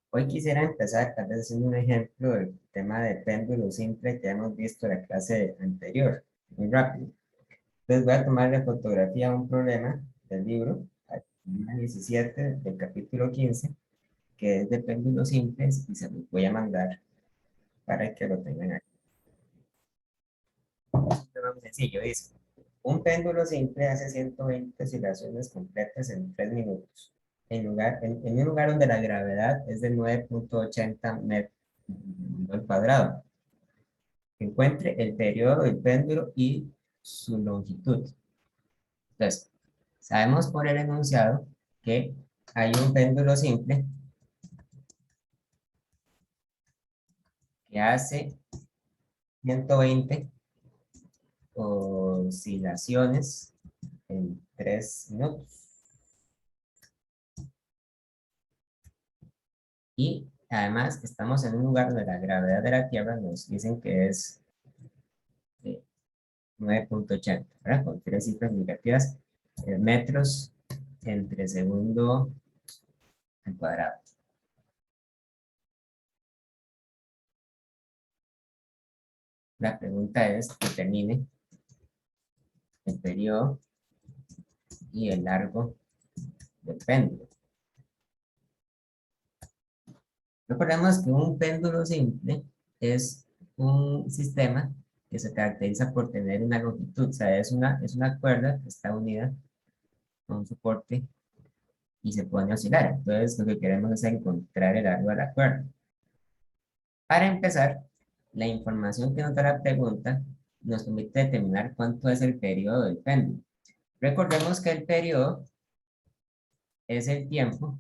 Hoy quisiera empezar tal vez haciendo un ejemplo del tema de péndulo simple que hemos visto en la clase anterior, muy rápido. Entonces voy a tomar de fotografía un problema del libro, página 17 del capítulo 15, que es de péndulos simples y se los voy a mandar para que lo tengan aquí. Es un tema muy sencillo, dice. Un péndulo simple hace 120 oscilaciones completas en 3 minutos, en un lugar donde la gravedad es de 9,80 metros al cuadrado. Encuentre el periodo del péndulo y su longitud. Entonces, sabemos por el enunciado que hay un péndulo simple que hace 120 oscilaciones en 3 minutos. Y además estamos en un lugar donde la gravedad de la Tierra nos dicen que es de 9,80, ¿verdad? Con 3 cifras negativas, metros entre segundo al cuadrado. La pregunta es que termine el periodo y el largo del péndulo. Recordemos que un péndulo simple es un sistema que se caracteriza por tener una longitud, o sea, es una cuerda que está unida con un soporte y se pone a oscilar. Entonces, lo que queremos es encontrar el largo de la cuerda. Para empezar, la información que nos da la pregunta nos permite determinar cuánto es el periodo del péndulo. Recordemos que el periodo es el tiempo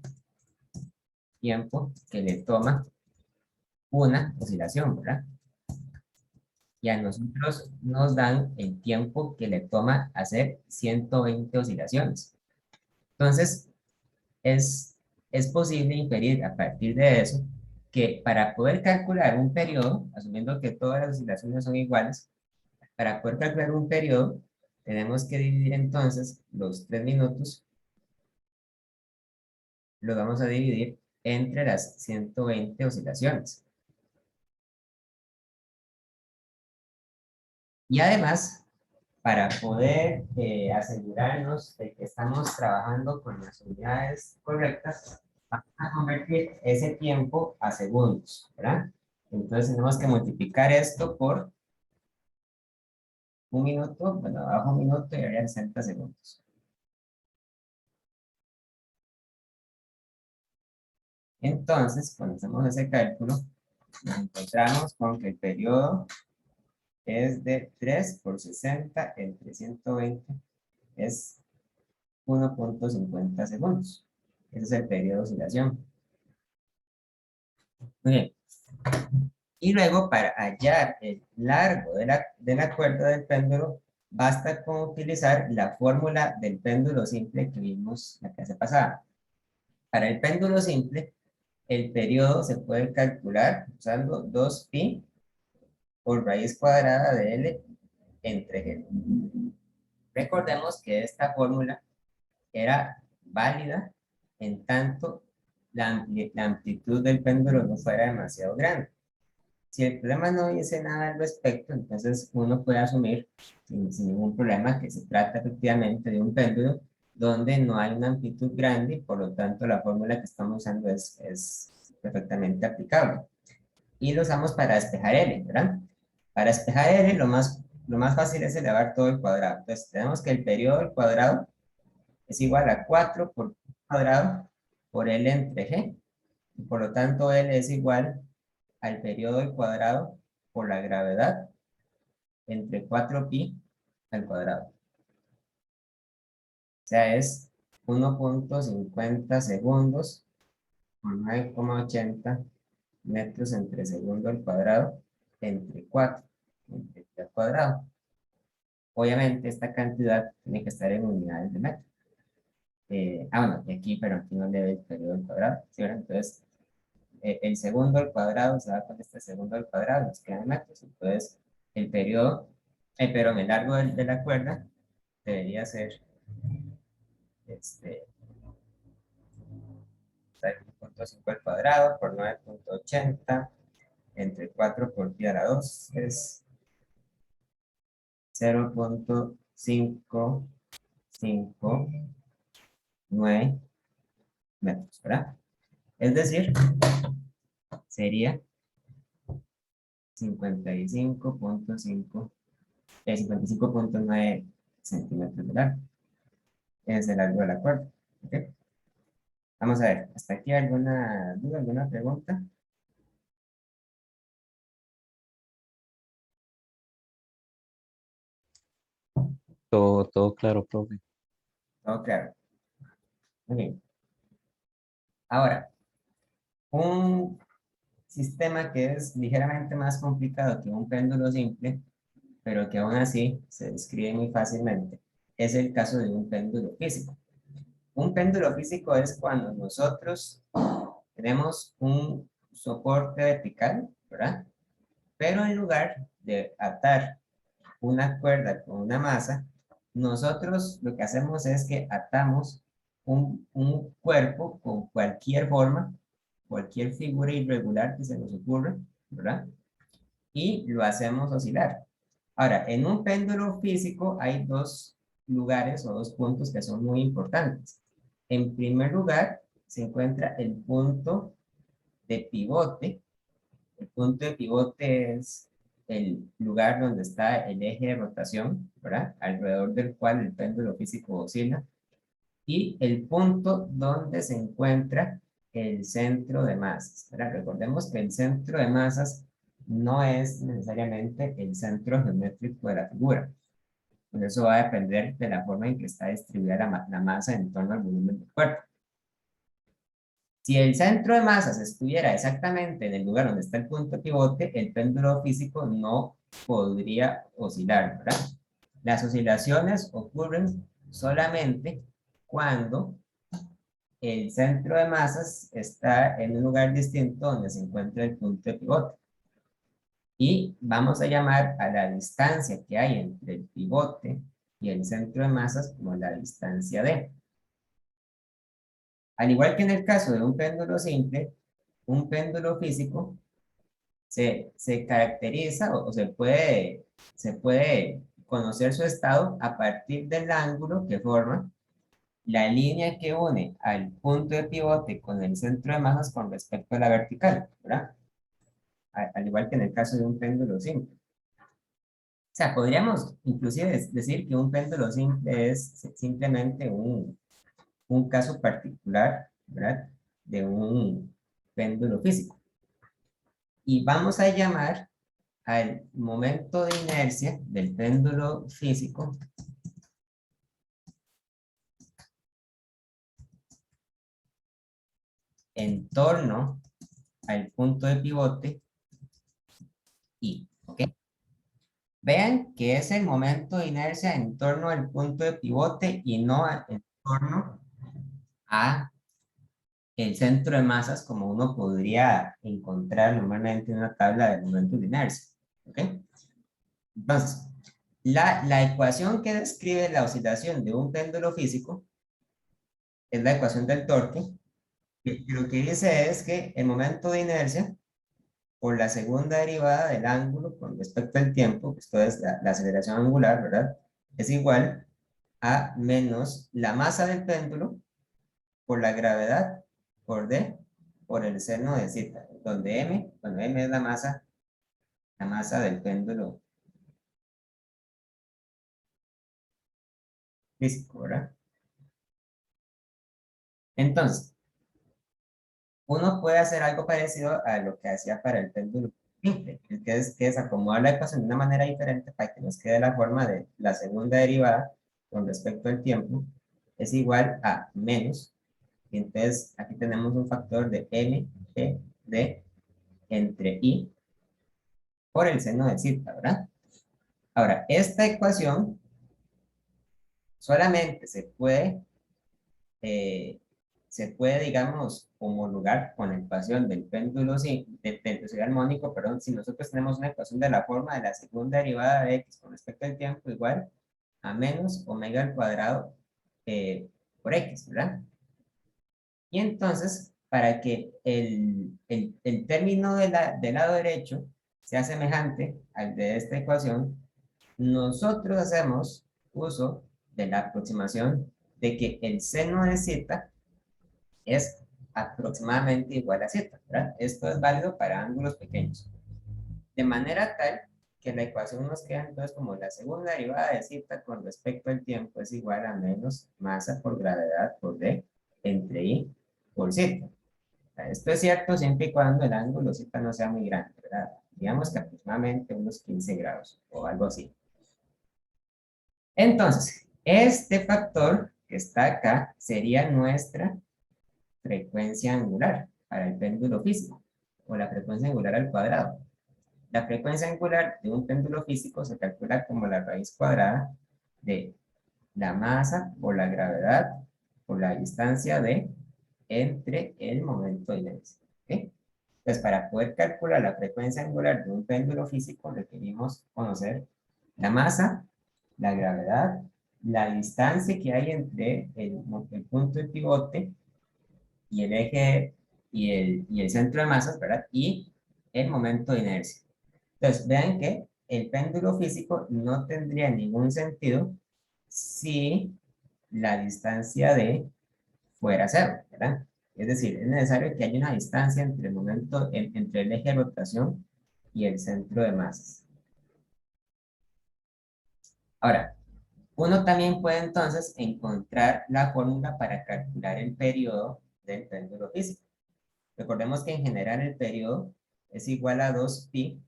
que le toma una oscilación, ¿verdad? Y a nosotros nos dan el tiempo que le toma hacer 120 oscilaciones. Entonces, es posible inferir a partir de eso que para poder calcular un periodo, asumiendo que todas las oscilaciones son iguales, para poder calcular un periodo, tenemos que dividir entonces los 3 minutos, los vamos a dividir entre las 120 oscilaciones. Y además, para poder asegurarnos de que estamos trabajando con las unidades correctas, vamos a convertir ese tiempo a segundos, ¿verdad? Entonces tenemos que multiplicar esto por un minuto, bueno, abajo un minuto y arriba 60 segundos. Entonces, cuando hacemos ese cálculo, nos encontramos con que el periodo es de 3 por 60 entre 120, es 1,50 segundos. Ese es el periodo de oscilación. Muy bien. Y luego, para hallar el largo de la cuerda del péndulo, basta con utilizar la fórmula del péndulo simple que vimos la clase pasada. Para el péndulo simple, el periodo se puede calcular usando 2pi por raíz cuadrada de L entre G. Recordemos que esta fórmula era válida en tanto la amplitud del péndulo no fuera demasiado grande. Si el problema no dice nada al respecto, entonces uno puede asumir sin ningún problema que se trata efectivamente de un péndulo donde no hay una amplitud grande y por lo tanto la fórmula que estamos usando es perfectamente aplicable. Y lo usamos para despejar L, ¿verdad? Para despejar L lo más fácil es elevar todo el cuadrado. Entonces tenemos que el periodo al cuadrado es igual a 4 por cuadrado por L entre G. Y por lo tanto L es igual al periodo al cuadrado por la gravedad entre 4pi al cuadrado. O sea, es 1,50 segundos por 9,80 metros entre segundo al cuadrado entre 4 entre pi al cuadrado. Obviamente esta cantidad tiene que estar en unidades de metro. Bueno, aquí, pero aquí no le ve el periodo al cuadrado, ¿sí? Entonces, el segundo al cuadrado se da con este segundo al cuadrado, nos quedan metros. Entonces, el periodo, perdón, el largo de la cuerda debería ser, 0.5 al cuadrado por 9.80 entre 4 por pi a la 2 es 0.559 metros, ¿verdad? Es decir, sería 55.9 centímetros de largo. Es el largo de la cuerda. ¿Okay? Vamos a ver, ¿hasta aquí alguna duda, alguna pregunta? Todo claro, profe. Todo claro. Muy bien. Ahora, un sistema que es ligeramente más complicado que un péndulo simple, pero que aún así se describe muy fácilmente, es el caso de un péndulo físico. Un péndulo físico es cuando nosotros tenemos un soporte vertical, ¿verdad? Pero en lugar de atar una cuerda con una masa, nosotros lo que hacemos es que atamos un cuerpo con cualquier forma, cualquier figura irregular que se nos ocurra, ¿verdad? Y lo hacemos oscilar. Ahora, en un péndulo físico hay dos lugares o dos puntos que son muy importantes. En primer lugar, se encuentra el punto de pivote. El punto de pivote es el lugar donde está el eje de rotación, ¿verdad? Alrededor del cual el péndulo físico oscila. Y el punto donde se encuentra el centro de masas, ¿verdad? Recordemos que el centro de masas no es necesariamente el centro geométrico de la figura. Por eso va a depender de la forma en que está distribuida la masa en torno al volumen del cuerpo. Si el centro de masas estuviera exactamente en el lugar donde está el punto pivote, el péndulo físico no podría oscilar, ¿verdad? Las oscilaciones ocurren solamente cuando el centro de masas está en un lugar distinto donde se encuentra el punto de pivote. Y vamos a llamar a la distancia que hay entre el pivote y el centro de masas como la distancia D. Al igual que en el caso de un péndulo simple, un péndulo físico se caracteriza o se puede conocer su estado a partir del ángulo que forma la línea que une al punto de pivote con el centro de masas con respecto a la vertical, ¿verdad? Al igual que en el caso de un péndulo simple. O sea, podríamos inclusive decir que un péndulo simple es simplemente un caso particular, ¿verdad? De un péndulo físico. Y vamos a llamar al momento de inercia del péndulo físico en torno al punto de pivote I, ¿ok? Vean que es el momento de inercia en torno al punto de pivote y no en torno a el centro de masas como uno podría encontrar normalmente en una tabla de momentos de inercia, ¿ok? Entonces, la ecuación que describe la oscilación de un péndulo físico es la ecuación del torque, que lo que dice es que el momento de inercia por la segunda derivada del ángulo con respecto al tiempo, que esto es la aceleración angular, ¿verdad? Es igual a menos la masa del péndulo por la gravedad por D por el seno de zeta, donde M, bueno, M es la masa del péndulo físico, ¿verdad? Entonces, uno puede hacer algo parecido a lo que hacía para el péndulo simple, que es acomodar la ecuación de una manera diferente para que nos quede la forma de la segunda derivada con respecto al tiempo es igual a menos, y entonces aquí tenemos un factor de m, g, d entre i por el seno de zeta, ¿verdad? Ahora, esta ecuación solamente digamos, homologar con la ecuación del péndulo, del tesorero armónico, perdón, si nosotros tenemos una ecuación de la forma de la segunda derivada de x con respecto al tiempo igual a menos omega al cuadrado por x, ¿verdad? Y entonces, para que el término del lado derecho sea semejante al de esta ecuación, nosotros hacemos uso de la aproximación de que el seno de zeta es aproximadamente igual a zeta, ¿verdad? Esto es válido para ángulos pequeños. De manera tal que la ecuación nos queda entonces como la segunda derivada de zeta con respecto al tiempo es igual a menos masa por gravedad por D entre I por zeta. Esto es cierto siempre y cuando el ángulo zeta no sea muy grande, ¿verdad? Digamos que aproximadamente unos 15 grados o algo así. Entonces, este factor que está acá sería nuestra frecuencia angular para el péndulo físico, o la frecuencia angular al cuadrado. La frecuencia angular de un péndulo físico se calcula como la raíz cuadrada de la masa por la gravedad por la distancia de entre el momento de inercia. ¿Okay? Entonces, para poder calcular la frecuencia angular de un péndulo físico, requerimos conocer la masa, la gravedad, la distancia que hay entre el punto de pivote y el eje y el centro de masas, ¿verdad? Y el momento de inercia. Entonces, vean que el péndulo físico no tendría ningún sentido si la distancia de fuera cero, ¿verdad? Es decir, es necesario que haya una distancia entre el momento, entre el eje de rotación y el centro de masas. Ahora, uno también puede entonces encontrar la fórmula para calcular el periodo del péndulo físico. Recordemos que en general el periodo es igual a 2pi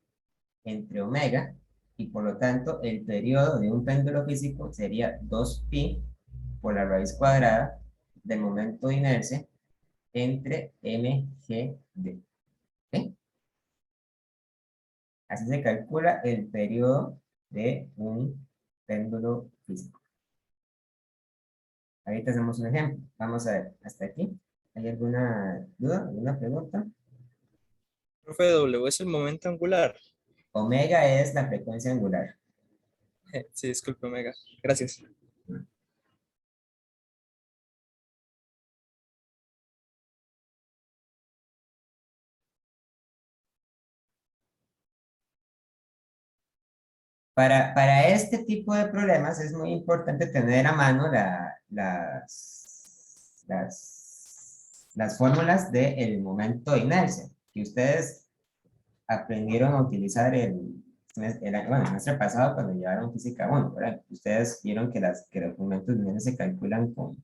entre omega y por lo tanto el periodo de un péndulo físico sería 2pi por la raíz cuadrada del momento de inercia entre mgd. ¿Okay? Así se calcula el periodo de un péndulo físico. Ahorita hacemos un ejemplo. Vamos a ver, hasta aquí. ¿Hay alguna duda, alguna pregunta? Profe, W es el momento angular. Omega es la frecuencia angular. Sí, disculpe, Omega. Gracias. Para este tipo de problemas es muy importante tener a mano las fórmulas del momento de inercia, que ustedes aprendieron a utilizar bueno, el semestre pasado cuando llevaron física 1, ¿verdad? Ustedes vieron que los momentos de inercia se calculan con,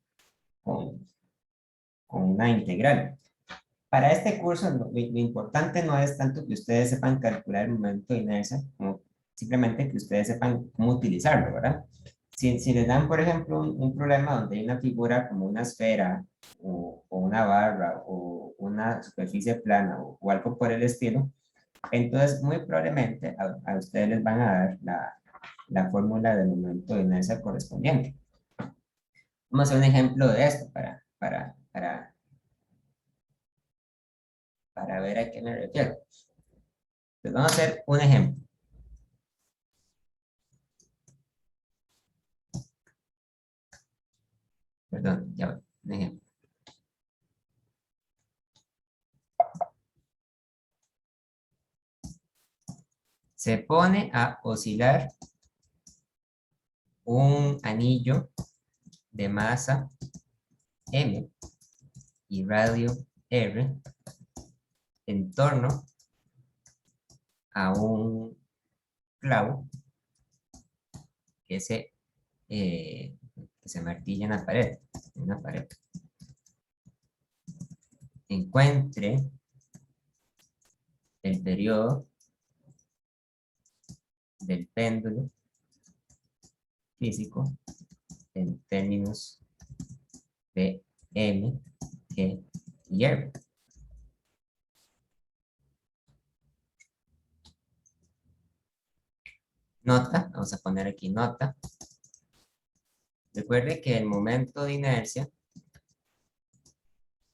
con una integral. Para este curso, lo importante no es tanto que ustedes sepan calcular el momento de inercia, como simplemente que ustedes sepan cómo utilizarlo, ¿verdad? Si les dan, por ejemplo, un problema donde hay una figura como una esfera o una barra o una superficie plana o algo por el estilo, entonces muy probablemente a ustedes les van a dar la fórmula del momento de inercia correspondiente. Vamos a hacer un ejemplo de esto para ver a qué me refiero. Entonces vamos a hacer un ejemplo. Perdón, ya voy, un ejemplo. Se pone a oscilar un anillo de masa M y radio R en torno a un clavo que se martilla en la pared. Encuentre el periodo del péndulo físico en términos de M, G y R. Nota, vamos a poner aquí nota. Recuerde que el momento de inercia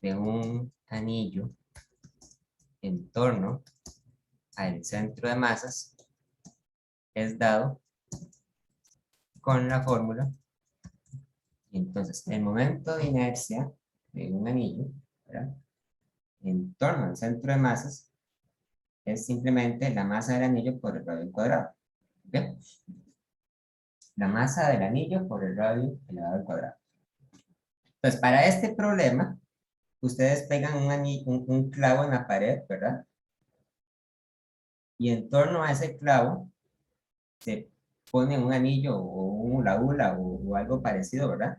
de un anillo en torno al centro de masas es dado con la fórmula. Y entonces, el momento de inercia de un anillo, ¿verdad? en torno al centro de masas es simplemente la masa del anillo por el radio al cuadrado. ¿Bien? La masa del anillo por el radio elevado al cuadrado. Entonces, para este problema, ustedes pegan un clavo en la pared, ¿verdad? Y en torno a ese clavo se pone un anillo o un hula hula o algo parecido, ¿verdad?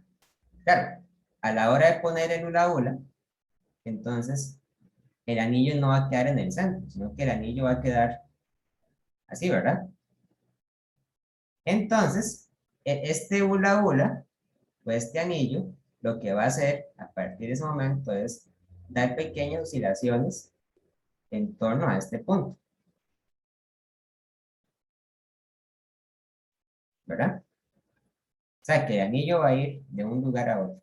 Claro, a la hora de poner el hula hula, entonces el anillo no va a quedar en el centro, sino que el anillo va a quedar así, ¿verdad? Entonces, este hula hula, o este anillo, lo que va a hacer a partir de ese momento es dar pequeñas oscilaciones en torno a este punto, ¿verdad? O sea, que el anillo va a ir de un lugar a otro.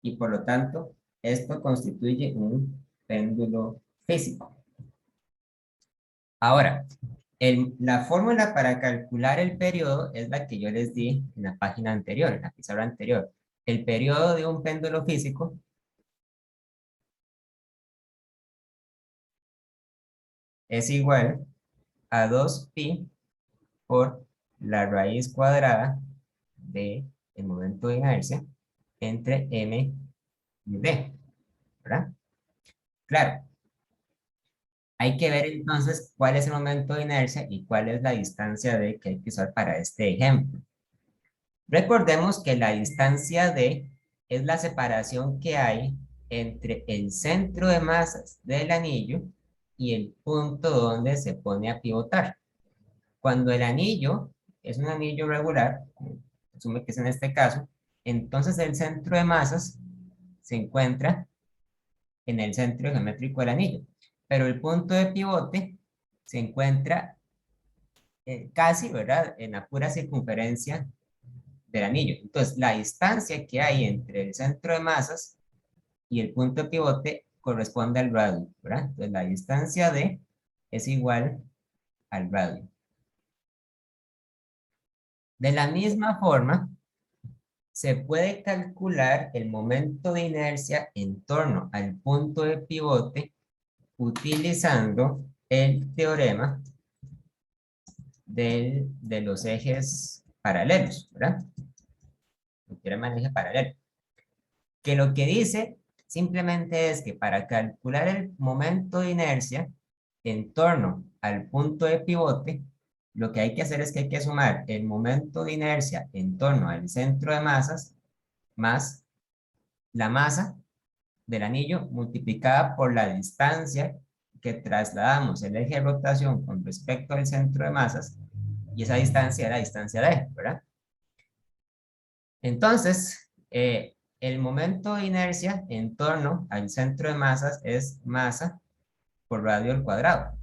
Y por lo tanto, esto constituye un péndulo físico. Ahora, la fórmula para calcular el periodo es la que yo les di en la página anterior, en la pizarra anterior. El periodo de un péndulo físico es igual a 2pi por la raíz cuadrada de el momento de inercia entre m y d, ¿verdad? Claro, hay que ver entonces cuál es el momento de inercia y cuál es la distancia d que hay que usar para este ejemplo. Recordemos que la distancia d es la separación que hay entre el centro de masas del anillo y el punto donde se pone a pivotar. Cuando el anillo es un anillo regular, asume que es en este caso, entonces el centro de masas se encuentra en el centro geométrico del anillo, pero el punto de pivote se encuentra casi, ¿verdad?, en la pura circunferencia del anillo. Entonces, la distancia que hay entre el centro de masas y el punto de pivote corresponde al radio, ¿verdad? Entonces, la distancia D es igual al radio. De la misma forma, se puede calcular el momento de inercia en torno al punto de pivote utilizando el teorema de los ejes paralelos, ¿verdad? El teorema del eje paralelo. Que lo que dice simplemente es que para calcular el momento de inercia en torno al punto de pivote, lo que hay que hacer es que hay que sumar el momento de inercia en torno al centro de masas más la masa del anillo multiplicada por la distancia que trasladamos el eje de rotación con respecto al centro de masas, y esa distancia era la distancia D, ¿verdad? Entonces, el momento de inercia en torno al centro de masas es masa por radio al cuadrado.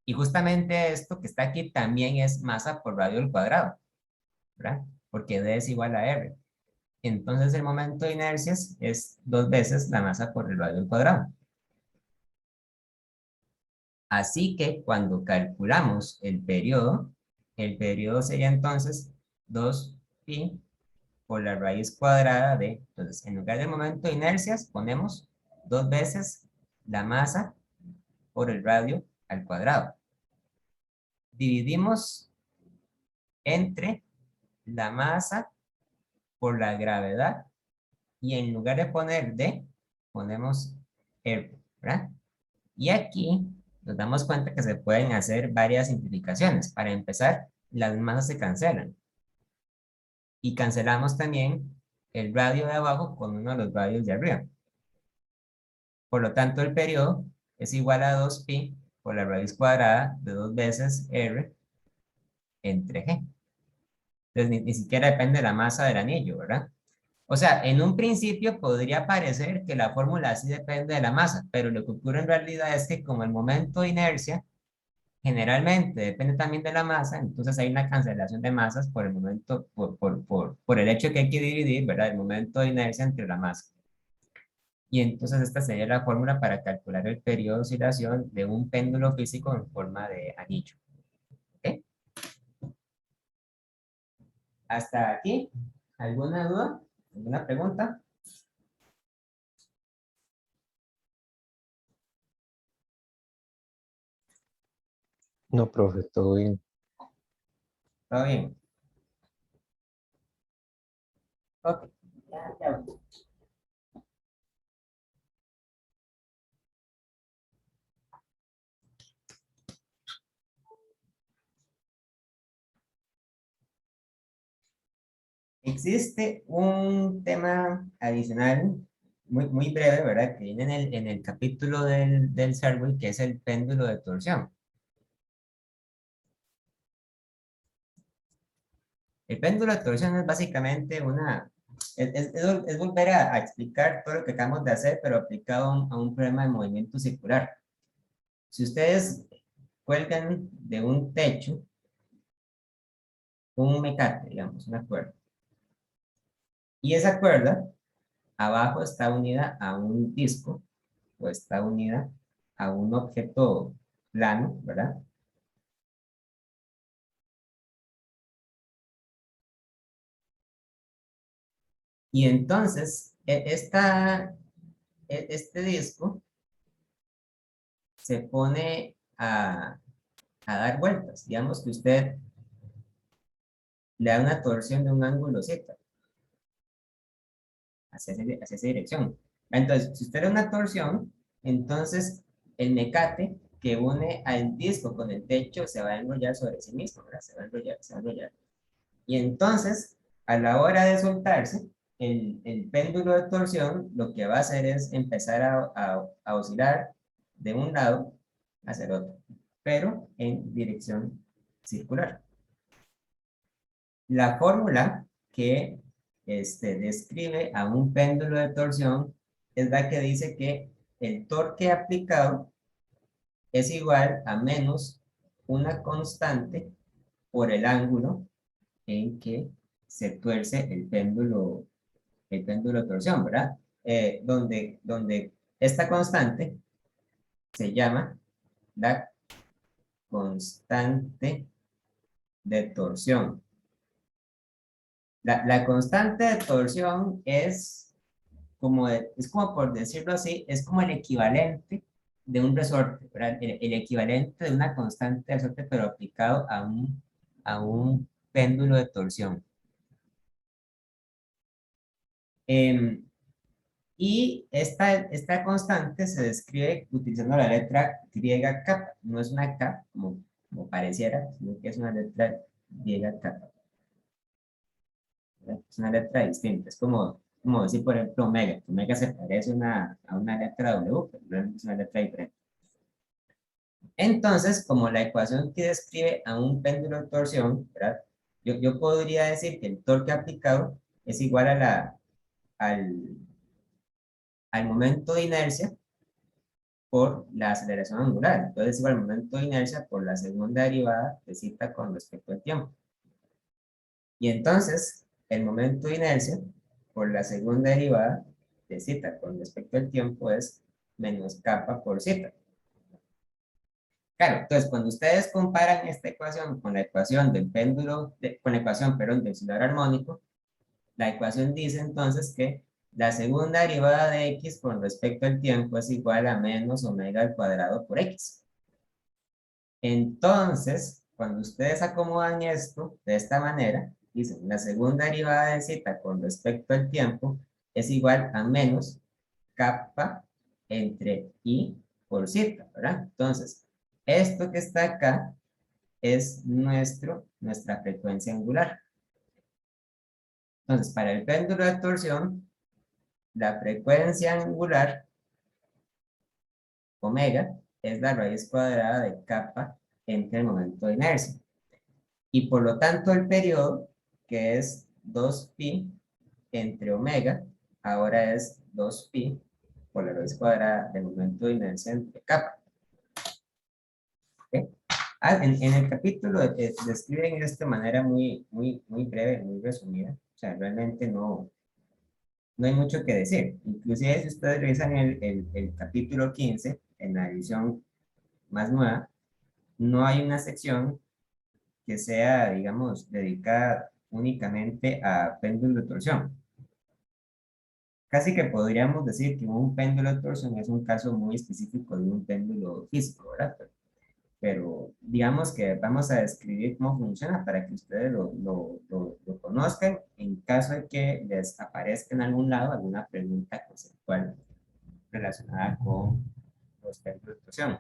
Y justamente esto que está aquí también es masa por radio al cuadrado, ¿verdad? Porque D es igual a R. Entonces el momento de inercia es 2 veces la masa por el radio al cuadrado. Así que cuando calculamos el periodo sería entonces 2pi por la raíz cuadrada de, entonces en lugar del momento de inercias ponemos 2 veces la masa por el radio al cuadrado. Dividimos entre la masa por la gravedad y en lugar de poner D, ponemos R, ¿verdad? Y aquí nos damos cuenta que se pueden hacer varias simplificaciones. Para empezar, las masas se cancelan. Y cancelamos también el radio de abajo con uno de los radios de arriba. Por lo tanto, el periodo es igual a 2pi por la raíz cuadrada de 2 veces R entre G. Entonces, ni siquiera depende de la masa del anillo, ¿verdad? O sea, en un principio podría parecer que la fórmula sí depende de la masa, pero lo que ocurre en realidad es que como el momento de inercia generalmente depende también de la masa, entonces hay una cancelación de masas por el momento, por el hecho que hay que dividir, ¿verdad? El momento de inercia entre la masa. Y entonces esta sería la fórmula para calcular el periodo de oscilación de un péndulo físico en forma de anillo. ¿Ok? ¿Hasta aquí? ¿Alguna duda? ¿Alguna pregunta? No, profe, todo bien. ¿Todo bien? Ok. Ya. Existe un tema adicional muy breve, ¿verdad? Que viene en el capítulo del survey, que es el péndulo de torsión. El péndulo de torsión es básicamente es volver a explicar todo lo que acabamos de hacer, pero aplicado a un problema de movimiento circular. Si ustedes cuelgan de un techo un mecate, digamos, una cuerda, y esa cuerda abajo está unida a un disco o está unida a un objeto plano, ¿verdad? Y entonces, este disco se pone a dar vueltas. Digamos que usted le da una torsión de un ángulo Z hacia esa dirección. Entonces, si usted da una torsión, entonces el mecate que une al disco con el techo se va a enrollar sobre sí mismo, ¿verdad? Se va a enrollar, se va a enrollar. Y entonces, a la hora de soltarse, el péndulo de torsión lo que va a hacer es empezar a oscilar de un lado hacia el otro, pero en dirección circular. La fórmula que describe a un péndulo de torsión es la que dice que el torque aplicado es igual a menos una constante por el ángulo en que se tuerce el péndulo de torsión, ¿verdad? Donde esta constante se llama la constante de torsión. La constante de torsión es como por decirlo así, es como el equivalente de un resorte, ¿verdad? El equivalente de una constante de resorte, pero aplicado a un péndulo de torsión. Em, Y esta constante se describe utilizando la letra griega kappa. No es una K como pareciera, sino que es una letra griega kappa, ¿verdad? Es una letra distinta. Es como decir, por ejemplo, omega. Omega se parece a una letra W, pero realmente es una letra diferente. Entonces, como la ecuación que describe a un péndulo de torsión, ¿verdad? Yo podría decir que el torque aplicado es igual al, al momento de inercia por la aceleración angular. Entonces, igual el momento de inercia por la segunda derivada de zeta con respecto al tiempo. Y entonces, el momento de inercia por la segunda derivada de zeta con respecto al tiempo es menos kappa por zeta. Claro, entonces cuando ustedes comparan esta ecuación con la ecuación del péndulo, con la ecuación, perdón, del oscilador armónico, la ecuación dice entonces que la segunda derivada de x con respecto al tiempo es igual a menos omega al cuadrado por x. Entonces, cuando ustedes acomodan esto de esta manera, dicen la segunda derivada de zeta con respecto al tiempo es igual a menos kappa entre i por zeta, ¿verdad? Entonces, esto que está acá es nuestra frecuencia angular. Entonces, para el péndulo de torsión, la frecuencia angular, omega, es la raíz cuadrada de kappa entre el momento de inercia. Y por lo tanto el periodo, que es 2pi entre omega, ahora es 2pi por la raíz cuadrada del momento de inercia entre kappa. ¿Okay? En el capítulo describen de esta manera muy breve, muy resumida. O sea, realmente no hay mucho que decir. Inclusive si ustedes revisan el capítulo 15, en la edición más nueva, no hay una sección que sea, digamos, dedicada únicamente a péndulo de torsión. Casi que podríamos decir que un péndulo de torsión es un caso muy específico de un péndulo físico, ¿verdad? pero digamos que vamos a describir cómo funciona para que ustedes lo conozcan en caso de que les aparezca en algún lado alguna pregunta conceptual relacionada con los péndulos de torsión.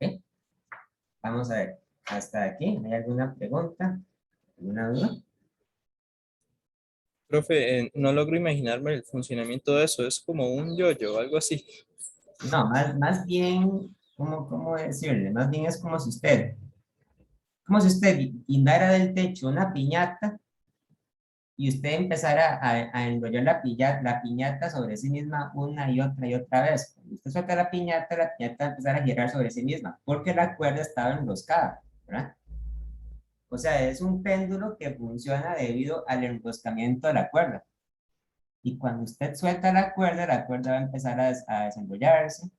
¿Ok? Vamos a ver, hasta aquí, ¿hay alguna pregunta? ¿Alguna duda? Profe, no logro imaginarme el funcionamiento de eso. Es como un yo-yo, algo así. No, más bien, ¿cómo decirle? Más bien es como si usted guindara del techo una piñata y usted empezara a enrollar la piñata sobre sí misma una y otra vez. Cuando usted suelta la piñata va a empezar a girar sobre sí misma, porque la cuerda estaba enroscada, ¿verdad? O sea, es un péndulo que funciona debido al enroscamiento de la cuerda. Y cuando usted suelta la cuerda va a empezar a desenrollarse,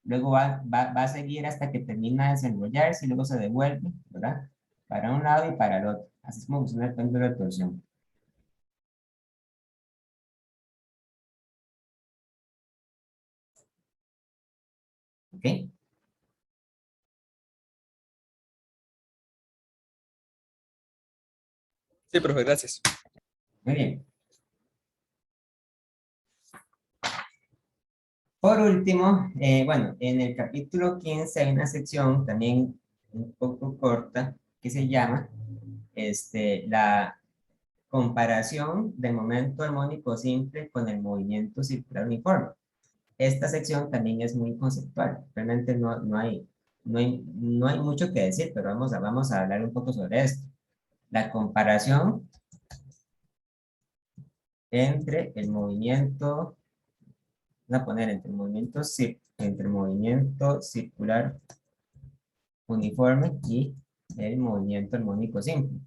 luego va a seguir hasta que termina de desenrollarse y luego se devuelve, ¿verdad? Para un lado y para el otro. Así es como funciona el péndulo de torsión. ¿Ok? Sí, profe, gracias. Muy bien. Por último, bueno, en el capítulo 15 hay una sección también un poco corta que se llama la comparación del momento armónico simple con el movimiento circular uniforme. Esta sección también es muy conceptual. Realmente no hay mucho que decir, pero vamos a hablar un poco sobre esto. La comparación entre el movimiento, voy a poner entre el movimiento circular uniforme y el movimiento armónico simple.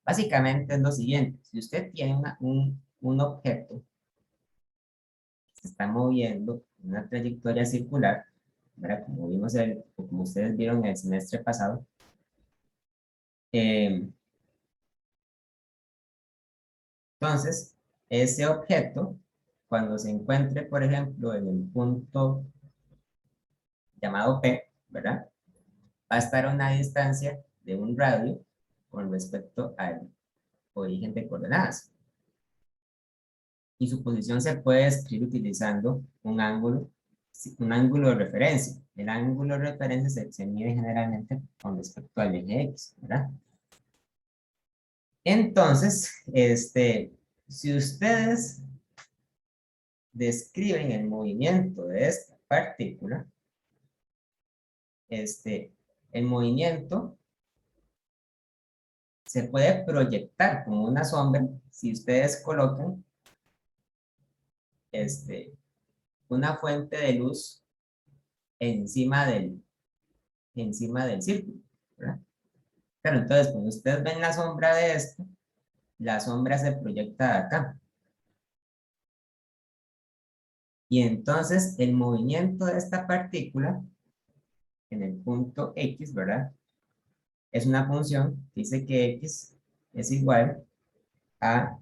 Básicamente es lo siguiente: si usted tiene un objeto que se está moviendo en una trayectoria circular, ¿verdad? Como ustedes vieron el semestre pasado, entonces ese objeto, cuando se encuentre, por ejemplo, en el punto llamado P, ¿verdad? Va a estar a una distancia de un radio con respecto al origen de coordenadas. Y su posición se puede describir utilizando un ángulo de referencia. El ángulo de referencia se mide generalmente con respecto al eje X, ¿verdad? Entonces, si ustedes describen el movimiento de esta partícula, el movimiento se puede proyectar como una sombra si ustedes colocan una fuente de luz encima del círculo, ¿verdad? Claro, entonces cuando ustedes ven la sombra de esto, la sombra se proyecta acá. Y entonces el movimiento de esta partícula en el punto X, ¿verdad? Es una función que dice que X es igual a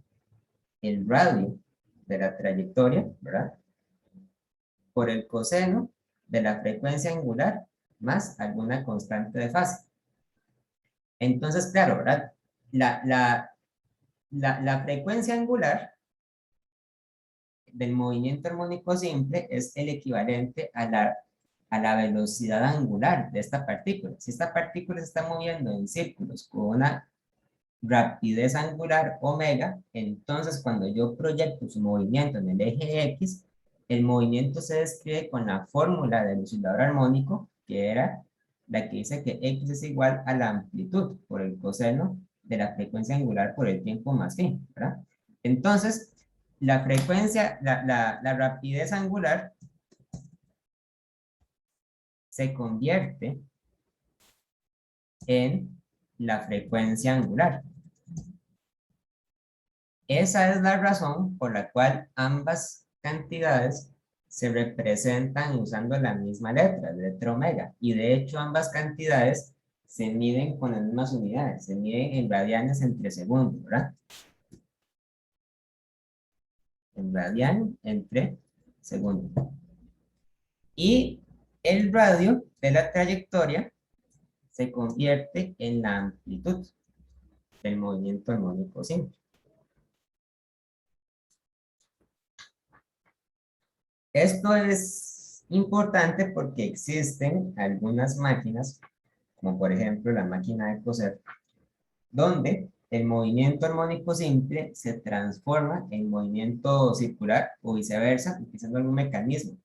el radio de la trayectoria, ¿verdad? Por el coseno de la frecuencia angular más alguna constante de fase. Entonces, claro, ¿verdad? La frecuencia angular del movimiento armónico simple es el equivalente a la velocidad angular de esta partícula. Si esta partícula se está moviendo en círculos con una rapidez angular omega, entonces cuando yo proyecto su movimiento en el eje X, el movimiento se describe con la fórmula del oscilador armónico, que era la que dice que X es igual a la amplitud por el coseno de la frecuencia angular por el tiempo más phi, ¿verdad? Entonces, la frecuencia, la rapidez angular se convierte en la frecuencia angular. Esa es la razón por la cual ambas cantidades se representan usando la misma letra, la letra omega. Y de hecho ambas cantidades se miden con las mismas unidades, se miden en radianes entre segundos, ¿verdad? En radian entre segundos. Y el radio de la trayectoria se convierte en la amplitud del movimiento armónico simple. Esto es importante porque existen algunas máquinas, como por ejemplo la máquina de coser, donde el movimiento armónico simple se transforma en movimiento circular o viceversa, utilizando algún mecanismo.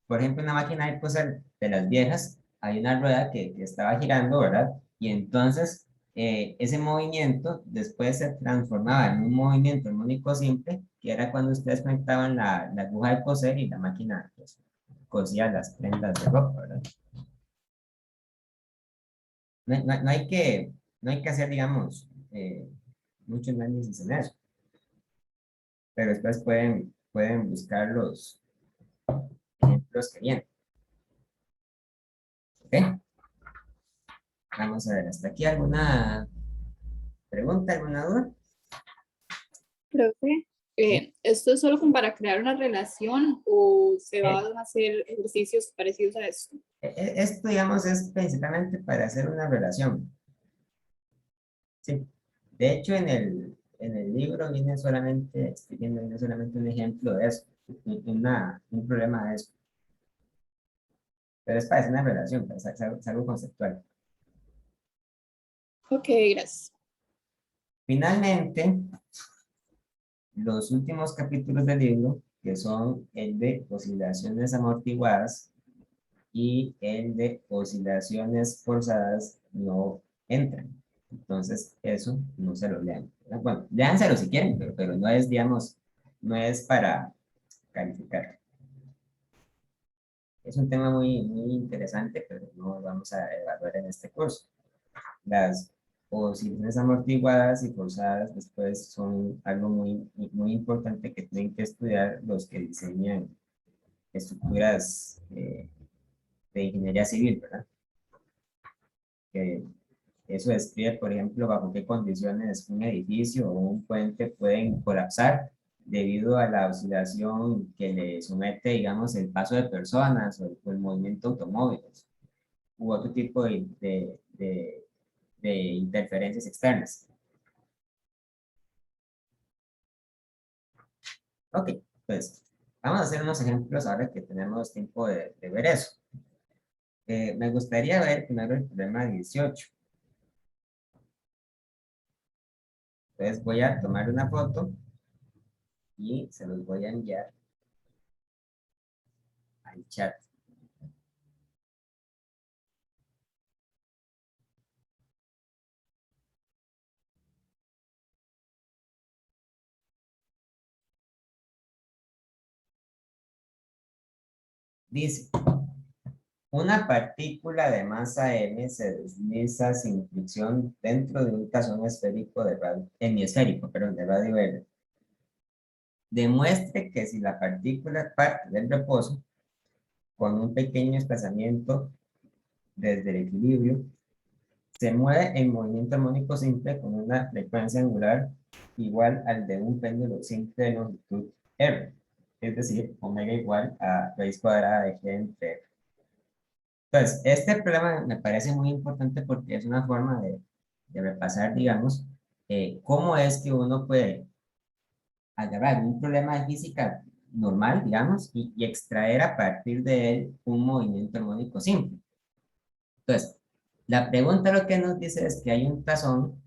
Por ejemplo, en la máquina de coser de las viejas, hay una rueda que estaba girando, ¿verdad? Y entonces ese movimiento después se transformaba en un movimiento armónico simple, que era cuando ustedes conectaban la aguja de coser y la máquina pues, cosía las prendas de ropa, ¿verdad? No hay no hay que hacer, digamos, mucho análisis en eso, pero después pueden buscar los ejemplos que vienen. ¿Ok? Vamos a ver, ¿hasta aquí alguna pregunta, alguna duda? Profe, ¿esto es solo como para crear una relación o se van a hacer ejercicios parecidos a esto? Esto, digamos, es principalmente para hacer una relación. Sí. De hecho, en el libro viene solamente, viene solamente un ejemplo de eso, un problema de eso. Pero es para hacer una relación, es algo conceptual. Ok, gracias. Finalmente, los últimos capítulos del libro, que son el de oscilaciones amortiguadas y el de oscilaciones forzadas, no entran. Entonces, eso no se lo lean. Bueno, léanselo si quieren, pero no es, digamos, no es para calificar. Es un tema muy interesante, pero no vamos a evaluar en este curso. Las oscilaciones amortiguadas y forzadas después son algo muy importante que tienen que estudiar los que diseñan estructuras de ingeniería civil, ¿verdad? Que eso describe, por ejemplo, bajo qué condiciones un edificio o un puente pueden colapsar debido a la oscilación que le somete, digamos, el paso de personas o el movimiento de automóviles u otro tipo de interferencias externas. Ok, pues vamos a hacer unos ejemplos ahora que tenemos tiempo de ver eso. Me gustaría ver primero el problema 18. Entonces voy a tomar una foto y se los voy a enviar al chat. Dice, una partícula de masa m se desliza sin fricción dentro de un tazón esférico de radio, hemisférico, perdón, de radio L. Demuestre que si la partícula parte del reposo con un pequeño desplazamiento desde el equilibrio, se mueve en movimiento armónico simple con una frecuencia angular igual al de un péndulo simple de longitud r, es decir, omega igual a raíz cuadrada de g entre r. Entonces, este problema me parece muy importante porque es una forma de repasar, digamos, cómo es que uno puede agarrar un problema de física normal, digamos, y extraer a partir de él un movimiento armónico simple. Entonces, la pregunta lo que nos dice es que hay un tazón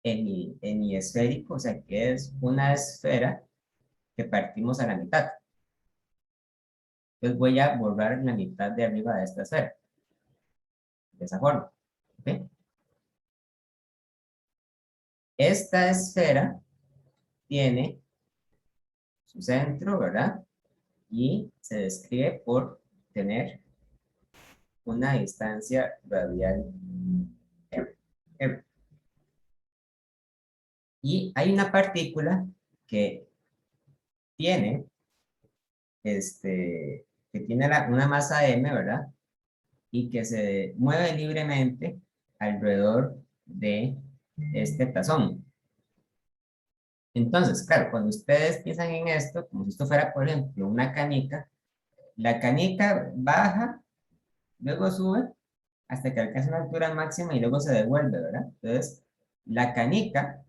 hemisférico, o sea, que es una esfera que partimos a la mitad. Entonces voy a borrar la mitad de arriba de esta esfera, de esa forma. ¿Okay? Esta esfera tiene su centro, ¿verdad? Y se describe por tener una distancia radial r. R. Y hay una partícula que tiene, que tiene una masa m, ¿verdad? Y que se mueve libremente alrededor de este tazón. Entonces, claro, cuando ustedes piensan en esto, como si esto fuera, por ejemplo, una canica, la canica baja, luego sube hasta que alcanza una altura máxima y luego se devuelve, ¿verdad? Entonces, la canica,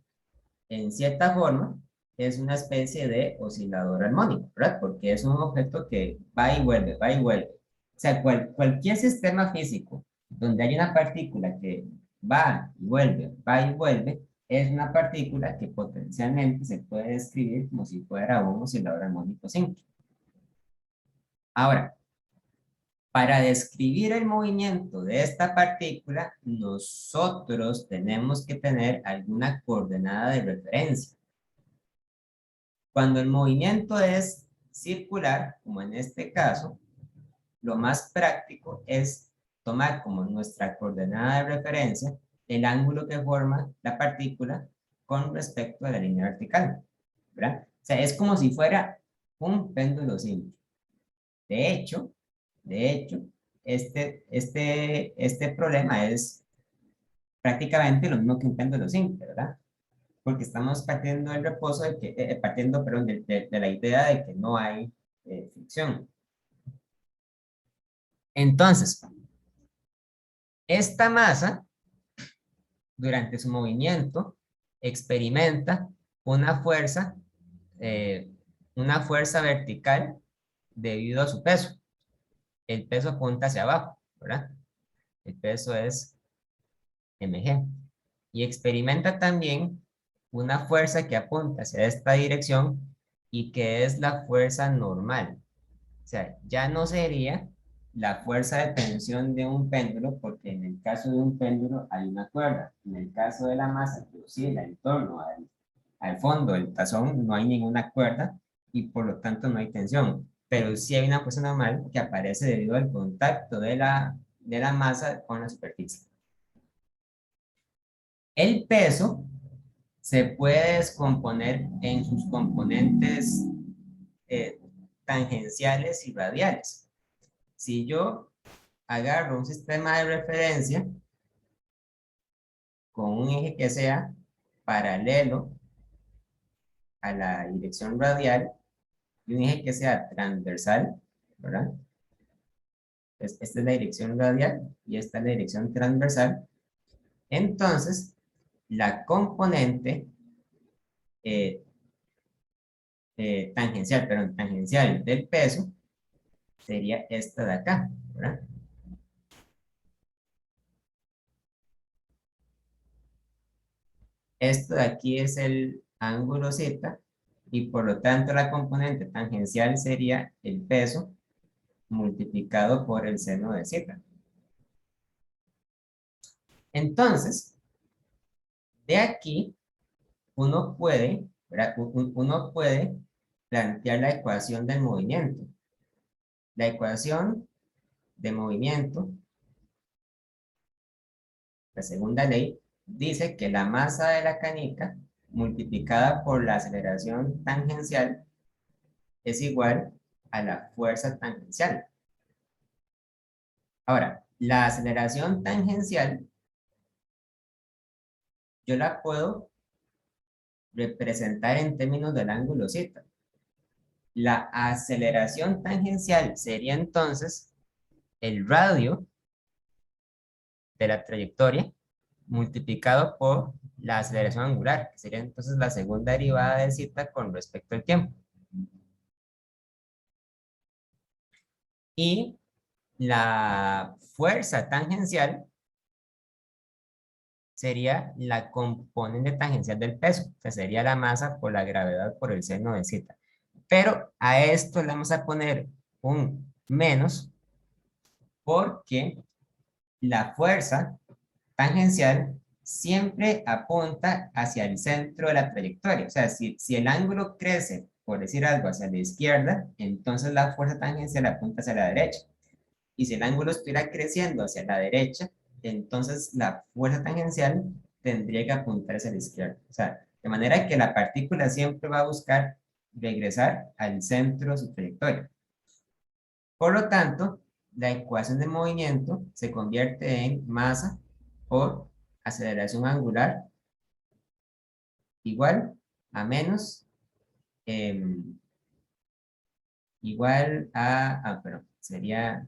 en cierta forma, es una especie de oscilador armónico, ¿verdad? Porque es un objeto que va y vuelve, va y vuelve. O sea, cualquier sistema físico donde hay una partícula que va y vuelve, es una partícula que potencialmente se puede describir como si fuera un oscilador armónico simple. Ahora, para describir el movimiento de esta partícula, nosotros tenemos que tener alguna coordenada de referencia. Cuando el movimiento es circular, como en este caso, lo más práctico es tomar como nuestra coordenada de referencia el ángulo que forma la partícula con respecto a la línea vertical, ¿verdad? O sea, es como si fuera un péndulo simple. De hecho, este problema es prácticamente lo mismo que un péndulo simple, ¿verdad? Porque estamos partiendo del reposo de que, perdón, de la idea de que no hay fricción. Entonces, esta masa, durante su movimiento, experimenta eh, una fuerza vertical debido a su peso. El peso apunta hacia abajo, ¿verdad? El peso es mg. Y experimenta también una fuerza que apunta hacia esta dirección y que es la fuerza normal. O sea, ya no sería la fuerza de tensión de un péndulo, porque en el caso de un péndulo hay una cuerda. En el caso de la masa que oscila en torno al fondo del tazón, no hay ninguna cuerda y por lo tanto no hay tensión. Pero sí hay una fuerza normal que aparece debido al contacto de la masa con la superficie. El peso se puede descomponer en sus componentes eh, tangenciales y radiales. Si yo agarro un sistema de referencia con un eje que sea paralelo a la dirección radial y un eje que sea transversal, ¿verdad? Pues esta es la dirección radial y esta es la dirección transversal. Entonces, la componente tangencial del peso sería esta de acá, ¿verdad? Esto de aquí es el ángulo Z y por lo tanto la componente tangencial sería el peso multiplicado por el seno de Z. Entonces, de aquí uno puede, ¿verdad? Uno puede plantear la ecuación del movimiento. La ecuación de movimiento, la segunda ley, dice que la masa de la canica multiplicada por la aceleración tangencial es igual a la fuerza tangencial. Ahora, la aceleración tangencial yo la puedo representar en términos del ángulo Z. La aceleración tangencial sería entonces el radio de la trayectoria multiplicado por la aceleración angular, que sería entonces la segunda derivada de Z con respecto al tiempo. Y la fuerza tangencial sería la componente tangencial del peso, o sea, sería la masa por la gravedad por el seno de Z. Pero a esto le vamos a poner un menos porque la fuerza tangencial siempre apunta hacia el centro de la trayectoria. O sea, si el ángulo crece, por decir algo, hacia la izquierda, entonces la fuerza tangencial apunta hacia la derecha. Y si el ángulo estuviera creciendo hacia la derecha, entonces la fuerza tangencial tendría que apuntar hacia la izquierda. O sea, de manera que la partícula siempre va a buscar regresar al centro de su trayectoria. Por lo tanto, la ecuación de movimiento se convierte en masa por aceleración angular igual a menos igual a, perdón, sería,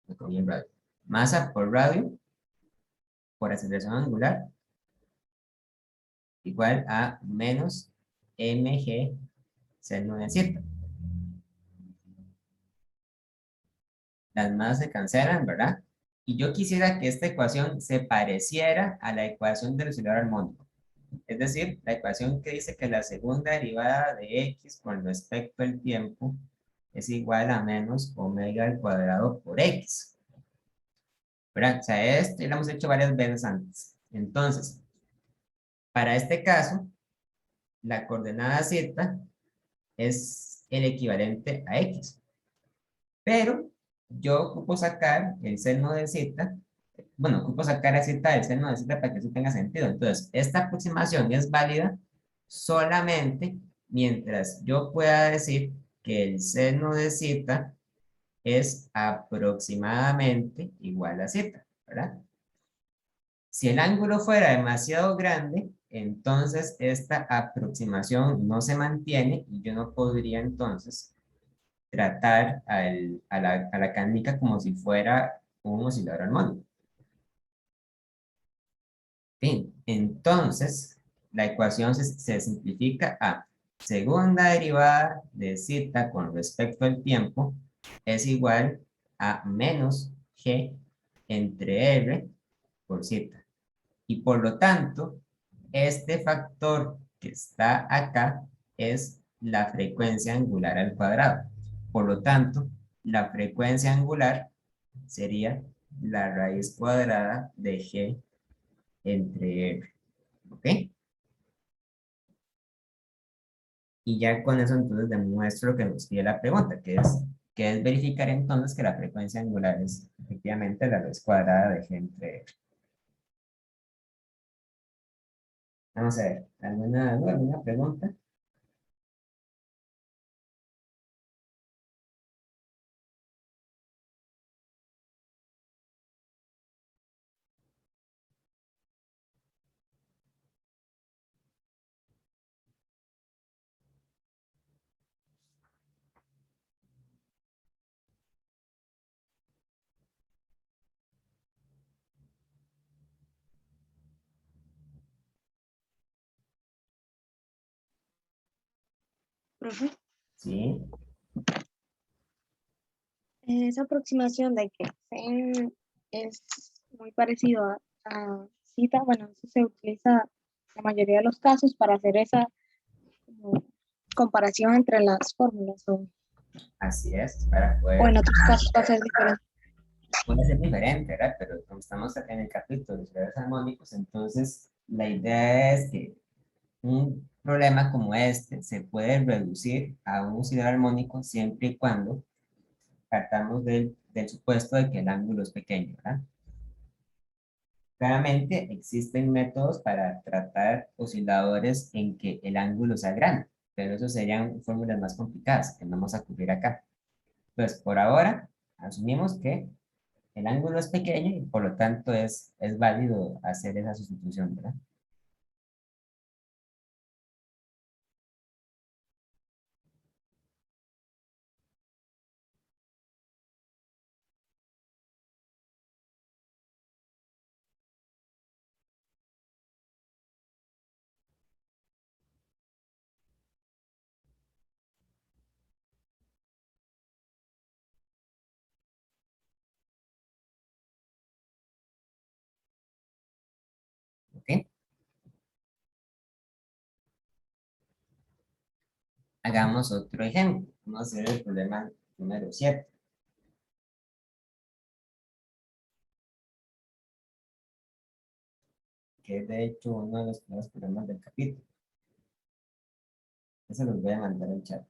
me comí el radio. Masa por radio, por aceleración angular, igual a menos mg seno de zeta. Las masas se cancelan, ¿verdad? Y yo quisiera que esta ecuación se pareciera a la ecuación del oscilador armónico. Es decir, la ecuación que dice que la segunda derivada de x con respecto al tiempo es igual a menos omega al cuadrado por x. ¿Verdad? O sea, esto ya lo hemos hecho varias veces antes. Entonces, para este caso, la coordenada z es el equivalente a x. Pero yo ocupo sacar el seno de z, bueno, ocupo sacar a z del seno de z para que eso tenga sentido. Entonces, esta aproximación es válida solamente mientras yo pueda decir que el seno de z es aproximadamente igual a z, ¿verdad? Si el ángulo fuera demasiado grande, entonces esta aproximación no se mantiene y yo no podría entonces tratar a la canica como si fuera un oscilador armónico. Bien, entonces la ecuación se simplifica a segunda derivada de z con respecto al tiempo es igual a menos g entre r por z. Y por lo tanto, este factor que está acá es la frecuencia angular al cuadrado. Por lo tanto, la frecuencia angular sería la raíz cuadrada de g entre r. ¿Ok? Y ya con eso entonces demuestro lo que nos pide la pregunta, que es verificar entonces que la frecuencia angular es efectivamente la raíz cuadrada de g entre r. Vamos a ver, ¿alguna duda, alguna pregunta? Profe, Sí, esa aproximación de que Zen es muy parecido a cita, bueno, eso se utiliza en la mayoría de los casos para hacer esa como, comparación entre las fórmulas así es, para o en poder, otros casos va a ser diferente. puede ser diferente, ¿verdad? Pero como estamos en el capítulo de osciladores armónicos, entonces la idea es que un problema como este se puede reducir a un oscilador armónico siempre y cuando partamos del supuesto de que el ángulo es pequeño, ¿verdad? Claramente existen métodos para tratar osciladores en que el ángulo sea grande, pero eso serían fórmulas más complicadas que no vamos a cubrir acá. Entonces, por ahora, asumimos que el ángulo es pequeño y por lo tanto es válido hacer esa sustitución, ¿verdad? ¿Ok? Hagamos otro ejemplo. Vamos a hacer el problema número 7. Que es de hecho uno de los primeros problemas del capítulo. Eso los voy a mandar al chat.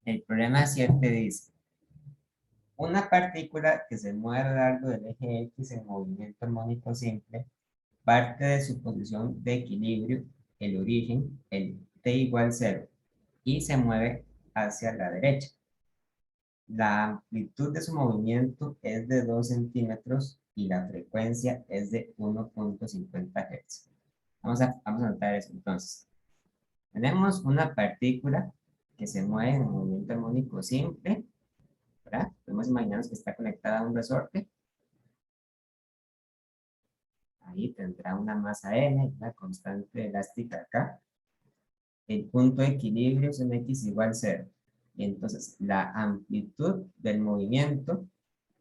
El problema 7 dice, una partícula que se mueve a lo largo del eje X en movimiento armónico simple parte de su posición de equilibrio, el origen, el t igual 0, y se mueve hacia la derecha. la amplitud de su movimiento es de 2 centímetros y la frecuencia es de 1.50 Hz. Vamos a anotar eso entonces. Tenemos una partícula que se mueve en movimiento armónico simple, ¿verdad? Podemos imaginarnos que está conectada a un resorte. Ahí tendrá una masa n, la constante elástica acá. El punto de equilibrio es en x igual 0. Y entonces la amplitud del movimiento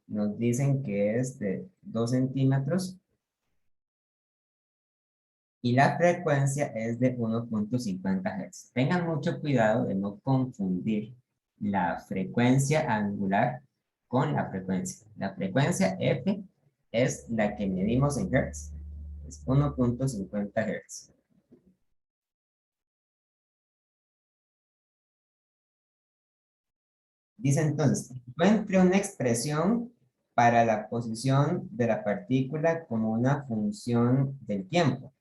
nos dicen que es de 2 centímetros y la frecuencia es de 1.50 Hz. Tengan mucho cuidado de no confundir la frecuencia angular con la frecuencia. La frecuencia F es la que medimos en Hz. Es 1.50 Hz. Dice entonces, encuentre una expresión para la posición de la partícula como una función del tiempo.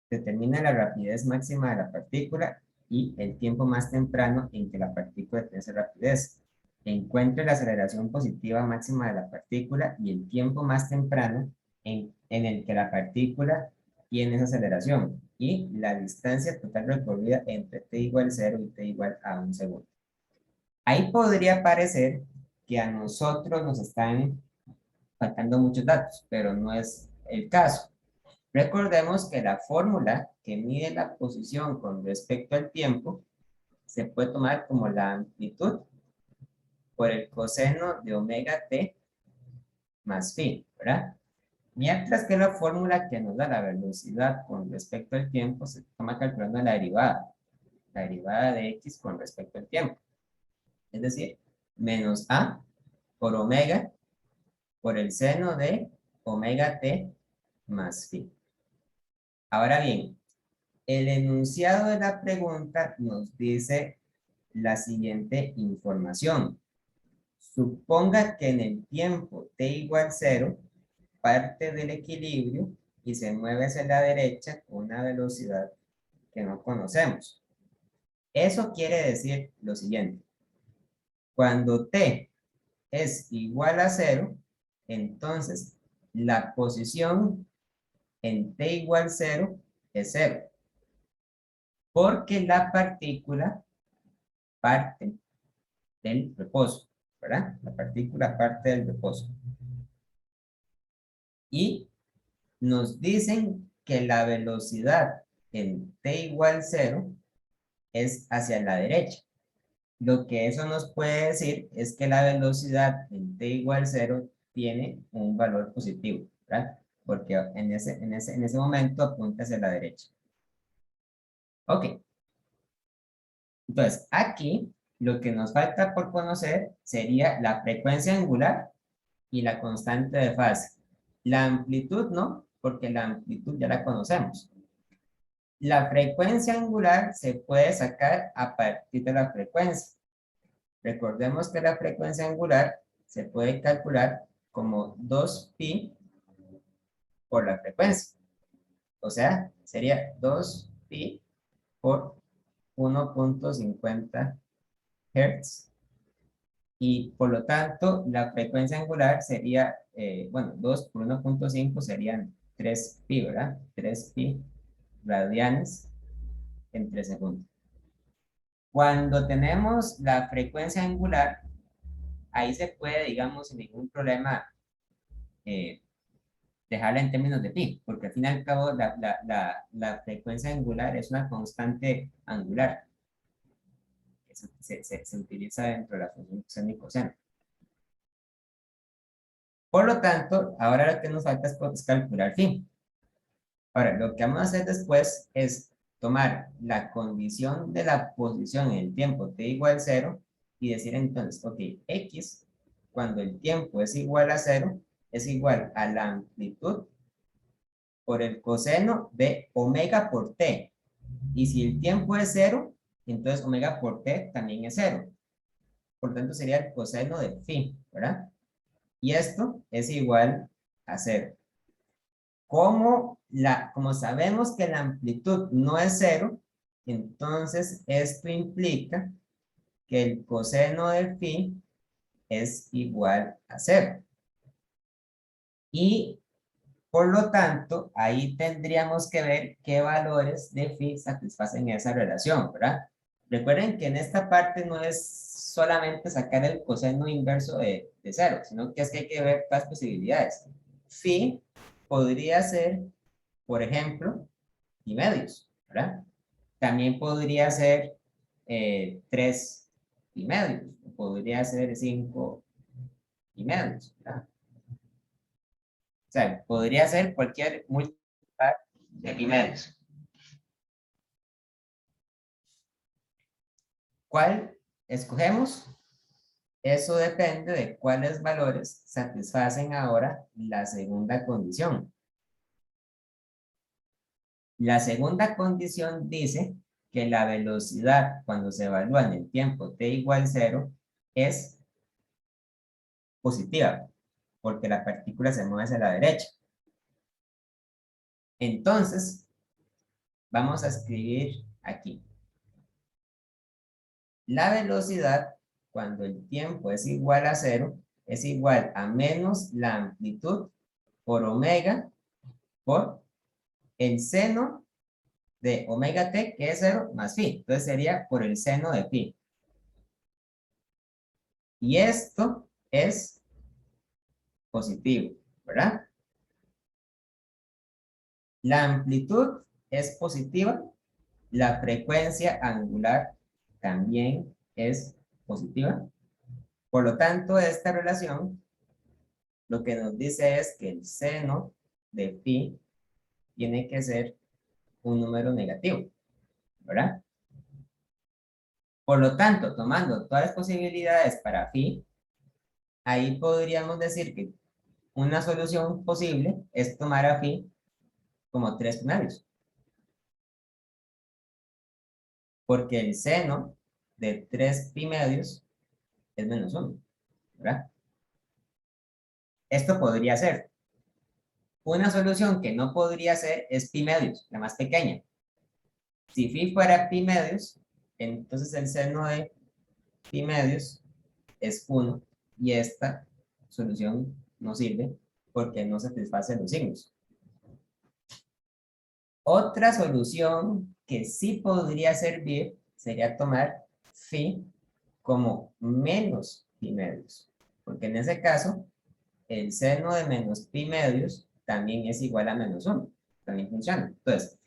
Determina la rapidez máxima de la partícula y el tiempo más temprano en que la partícula tiene esa rapidez. Encuentre la aceleración positiva máxima de la partícula y el tiempo más temprano en el que la partícula tiene esa aceleración. Y la distancia total recorrida entre t igual 0 y t igual a 1 segundo. Ahí podría parecer que a nosotros nos están faltando muchos datos, pero no es el caso. Recordemos que la fórmula que mide la posición con respecto al tiempo se puede tomar como la amplitud por el coseno de omega t más phi, ¿verdad? Mientras que la fórmula que nos da la velocidad con respecto al tiempo se toma calculando la derivada de x con respecto al tiempo. Es decir, menos a por omega por el seno de omega t más phi. Ahora bien, el enunciado de la pregunta nos dice la siguiente información. Suponga que en el tiempo t igual 0 parte del equilibrio y se mueve hacia la derecha con una velocidad que no conocemos. Eso quiere decir lo siguiente. Cuando t es igual a 0, entonces la posición en t igual 0 es 0. Porque la partícula parte del reposo, ¿verdad? La partícula parte del reposo. Y nos dicen que la velocidad en t igual 0 es hacia la derecha. Lo que eso nos puede decir es que la velocidad en t igual 0 tiene un valor positivo, ¿verdad? Porque en ese momento apunta hacia la derecha. Ok. Entonces, aquí lo que nos falta por conocer sería la frecuencia angular y la constante de fase. La amplitud no, porque la amplitud ya la conocemos. La frecuencia angular se puede sacar a partir de la frecuencia. Recordemos que la frecuencia angular se puede calcular como 2pi por la frecuencia. O sea, sería 2pi por 1.50 Hz. Y por lo tanto, la frecuencia angular sería, bueno, 2 por 1.5 serían 3pi, ¿verdad? 3pi radianes en 3 segundos. Cuando tenemos la frecuencia angular, ahí se puede, digamos, sin ningún problema, dejarla en términos de pi, porque al fin y al cabo la frecuencia angular es una constante angular. Se utiliza dentro de la función seno y coseno. Por lo tanto, ahora lo que nos falta es calcular phi. Ahora, lo que vamos a hacer después es tomar la condición de la posición en el tiempo t igual 0 y decir entonces, ok, x, cuando el tiempo es igual a 0, es igual a la amplitud por el coseno de omega por t. Y si el tiempo es 0, entonces omega por t también es 0. Por lo tanto, sería el coseno de phi, ¿verdad? Y esto es igual a 0. Como sabemos que la amplitud no es 0, entonces esto implica que el coseno de phi es igual a 0. Y por lo tanto, ahí tendríamos que ver qué valores de phi satisfacen esa relación, ¿verdad? Recuerden que en esta parte no es solamente sacar el coseno inverso de 0, sino que es que hay que ver las posibilidades. Phi podría ser, por ejemplo, pi medios, ¿verdad? También podría ser 3 pi medios, podría ser 5 pi medios, ¿verdad? O sea, podría ser cualquier multiplicar de pi medios. ¿Cuál escogemos? Eso depende de cuáles valores satisfacen ahora la segunda condición. La segunda condición dice que la velocidad cuando se evalúa en el tiempo t igual 0 es positiva, porque la partícula se mueve hacia la derecha. Entonces, vamos a escribir aquí. La velocidad, cuando el tiempo es igual a 0, es igual a menos la amplitud por omega por el seno de omega t, que es 0, más phi. Entonces sería por el seno de phi. Y esto es positivo, ¿verdad? La amplitud es positiva. La frecuencia angular también es positiva. Por lo tanto, esta relación lo que nos dice es que el seno de phi tiene que ser un número negativo, ¿verdad? Por lo tanto, tomando todas las posibilidades para phi, ahí podríamos decir que una solución posible es tomar a phi como 3 primarios. Porque el seno de 3 pi medios es menos 1, ¿verdad? Esto podría ser. Una solución que no podría ser es pi medios, la más pequeña. Si phi fuera pi medios, entonces el seno de pi medios es 1 y esta solución no sirve porque no satisface los signos. Otra solución que sí podría servir sería tomar phi como menos pi medios, porque en ese caso el seno de menos pi medios también es igual a menos 1, también funciona. Entonces,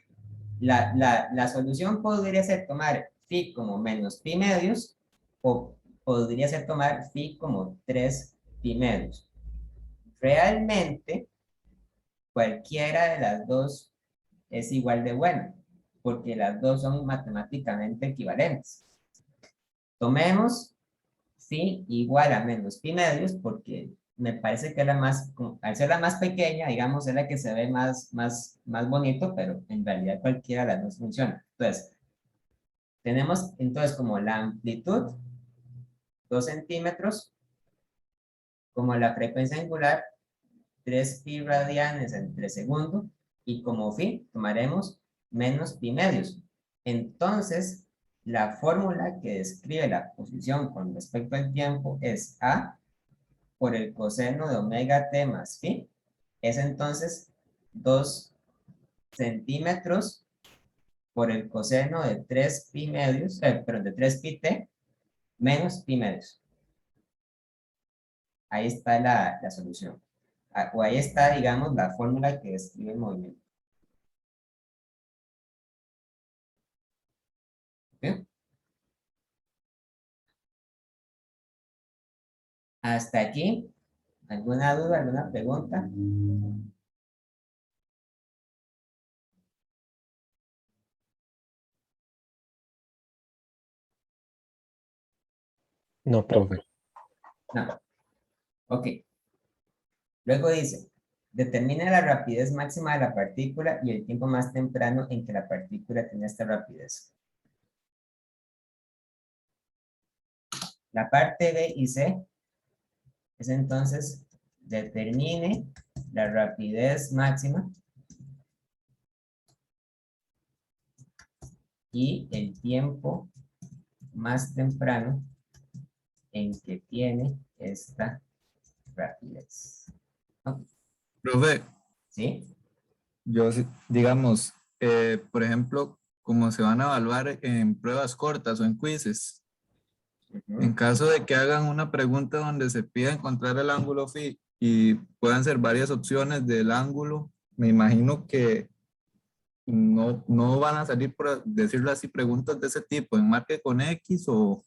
la solución podría ser tomar phi como menos pi medios o podría ser tomar phi como 3 pi medios. Realmente, cualquiera de las dos es igual de buena, porque las dos son matemáticamente equivalentes. Tomemos phi igual a menos pi medios, porque me parece que es la más, al ser la más pequeña, digamos, es la que se ve más bonito, pero en realidad cualquiera de las dos funciona. Entonces, tenemos entonces como la amplitud, 2 centímetros, como la frecuencia angular, 3 pi radianes entre segundo, y como phi tomaremos menos pi medios. Entonces, la fórmula que describe la posición con respecto al tiempo es A por el coseno de omega t más phi, es entonces 2 centímetros por el coseno de 3 pi medios, pero de 3 pi t menos pi medios. Ahí está la solución. O ahí está, digamos, la fórmula que describe el movimiento. ¿Okay? Hasta aquí. ¿Alguna duda, alguna pregunta? No, profe. No. Ok. Luego dice, determina la rapidez máxima de la partícula y el tiempo más temprano en que la partícula tiene esta rapidez. La parte B y C es entonces, determine la rapidez máxima y el tiempo más temprano en que tiene esta rapidez. Ok, Profe, ¿sí? digamos, por ejemplo, como se van a evaluar en pruebas cortas o en quizzes, Ujú. en caso de que hagan una pregunta donde se pida encontrar el ángulo phi y puedan ser varias opciones del ángulo, me imagino que no van a salir, por decirlo así, preguntas de ese tipo, en marque con X o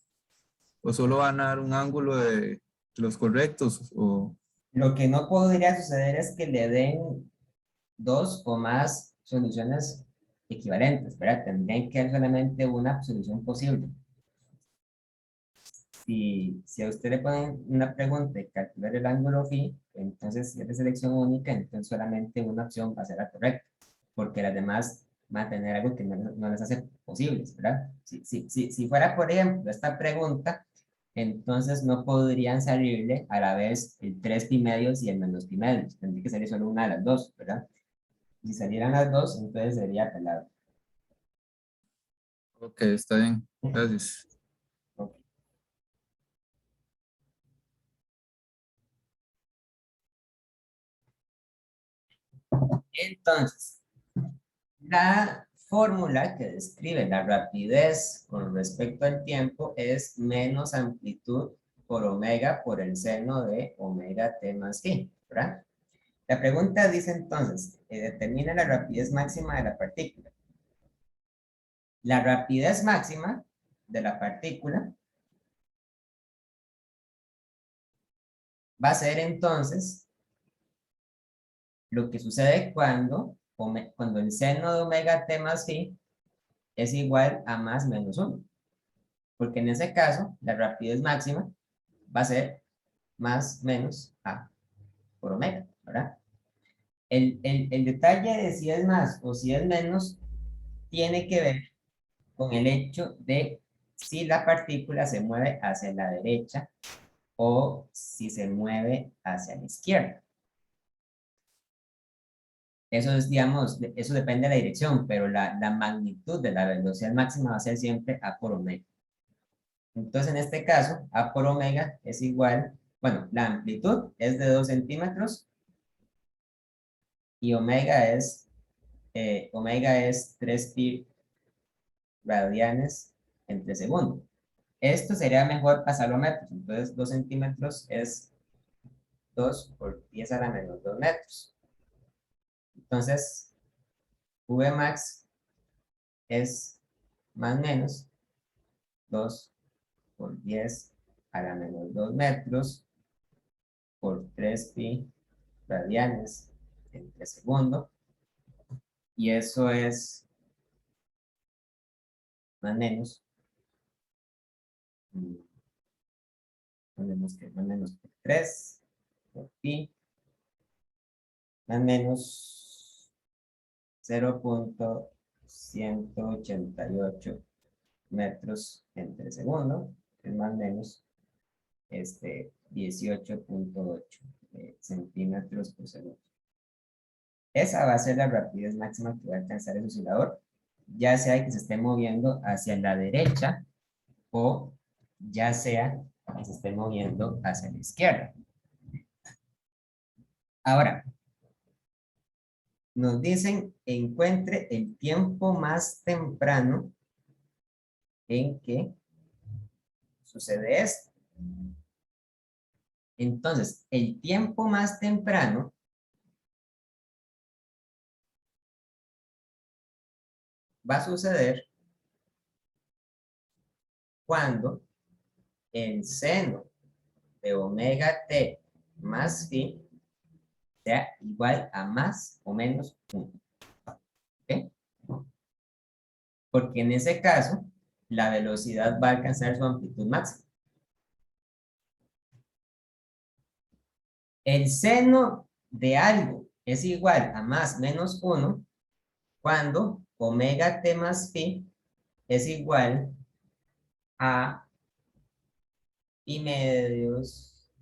solo van a dar un ángulo de los correctos o... Lo que no podría suceder es que le den dos o más soluciones equivalentes, ¿verdad? Tendrían que haber solamente una solución posible. Si a usted le ponen una pregunta de calcular el ángulo phi, entonces si es de selección única, entonces solamente una opción va a ser la correcta, porque las demás van a tener algo que no les hace posibles, ¿verdad? Si fuera, por ejemplo, esta pregunta, entonces no podrían salirle a la vez el 3 pi medios y el menos pi medios, tendría que salir solo una de las dos, ¿verdad? Si salieran las dos, entonces sería pelado. Ok, está bien, gracias. Ok. Entonces, la fórmula que describe la rapidez con respecto al tiempo es menos amplitud por omega por el seno de omega t más phi, ¿verdad? La pregunta dice entonces, determina la rapidez máxima de la partícula. La rapidez máxima de la partícula va a ser entonces lo que sucede cuando el seno de omega t más phi es igual a más menos 1. Porque en ese caso, la rapidez máxima va a ser más menos a por omega, ¿verdad? El detalle de si es más o si es menos tiene que ver con el hecho de si la partícula se mueve hacia la derecha o si se mueve hacia la izquierda. Eso es, digamos, eso depende de la dirección, pero la magnitud de la velocidad máxima va a ser siempre a por omega. Entonces, en este caso, a por omega es igual, bueno, la amplitud es de 2 centímetros y omega es 3 pi radianes entre segundo. Esto sería mejor pasarlo a metros. Entonces, 2 centímetros es 2 por 10 a la menos 2 metros. Entonces, V max es más menos 2 por 10 a la menos 2 metros por 3 pi radianes entre segundo. Y eso es más menos. Ponemos que más menos por 3 por pi más menos 0.188 metros entre segundo, es más menos 18.8 centímetros por segundo. Esa va a ser la rapidez máxima que va a alcanzar el oscilador, ya sea que se esté moviendo hacia la derecha o ya sea que se esté moviendo hacia la izquierda. Ahora, nos dicen encuentre el tiempo más temprano en que sucede esto. Entonces, el tiempo más temprano va a suceder cuando el seno de omega t más phi sea igual a más o menos 1. ¿Ok? Porque en ese caso, la velocidad va a alcanzar su amplitud máxima. El seno de algo es igual a más menos 1 cuando omega t más phi es igual a pi medios,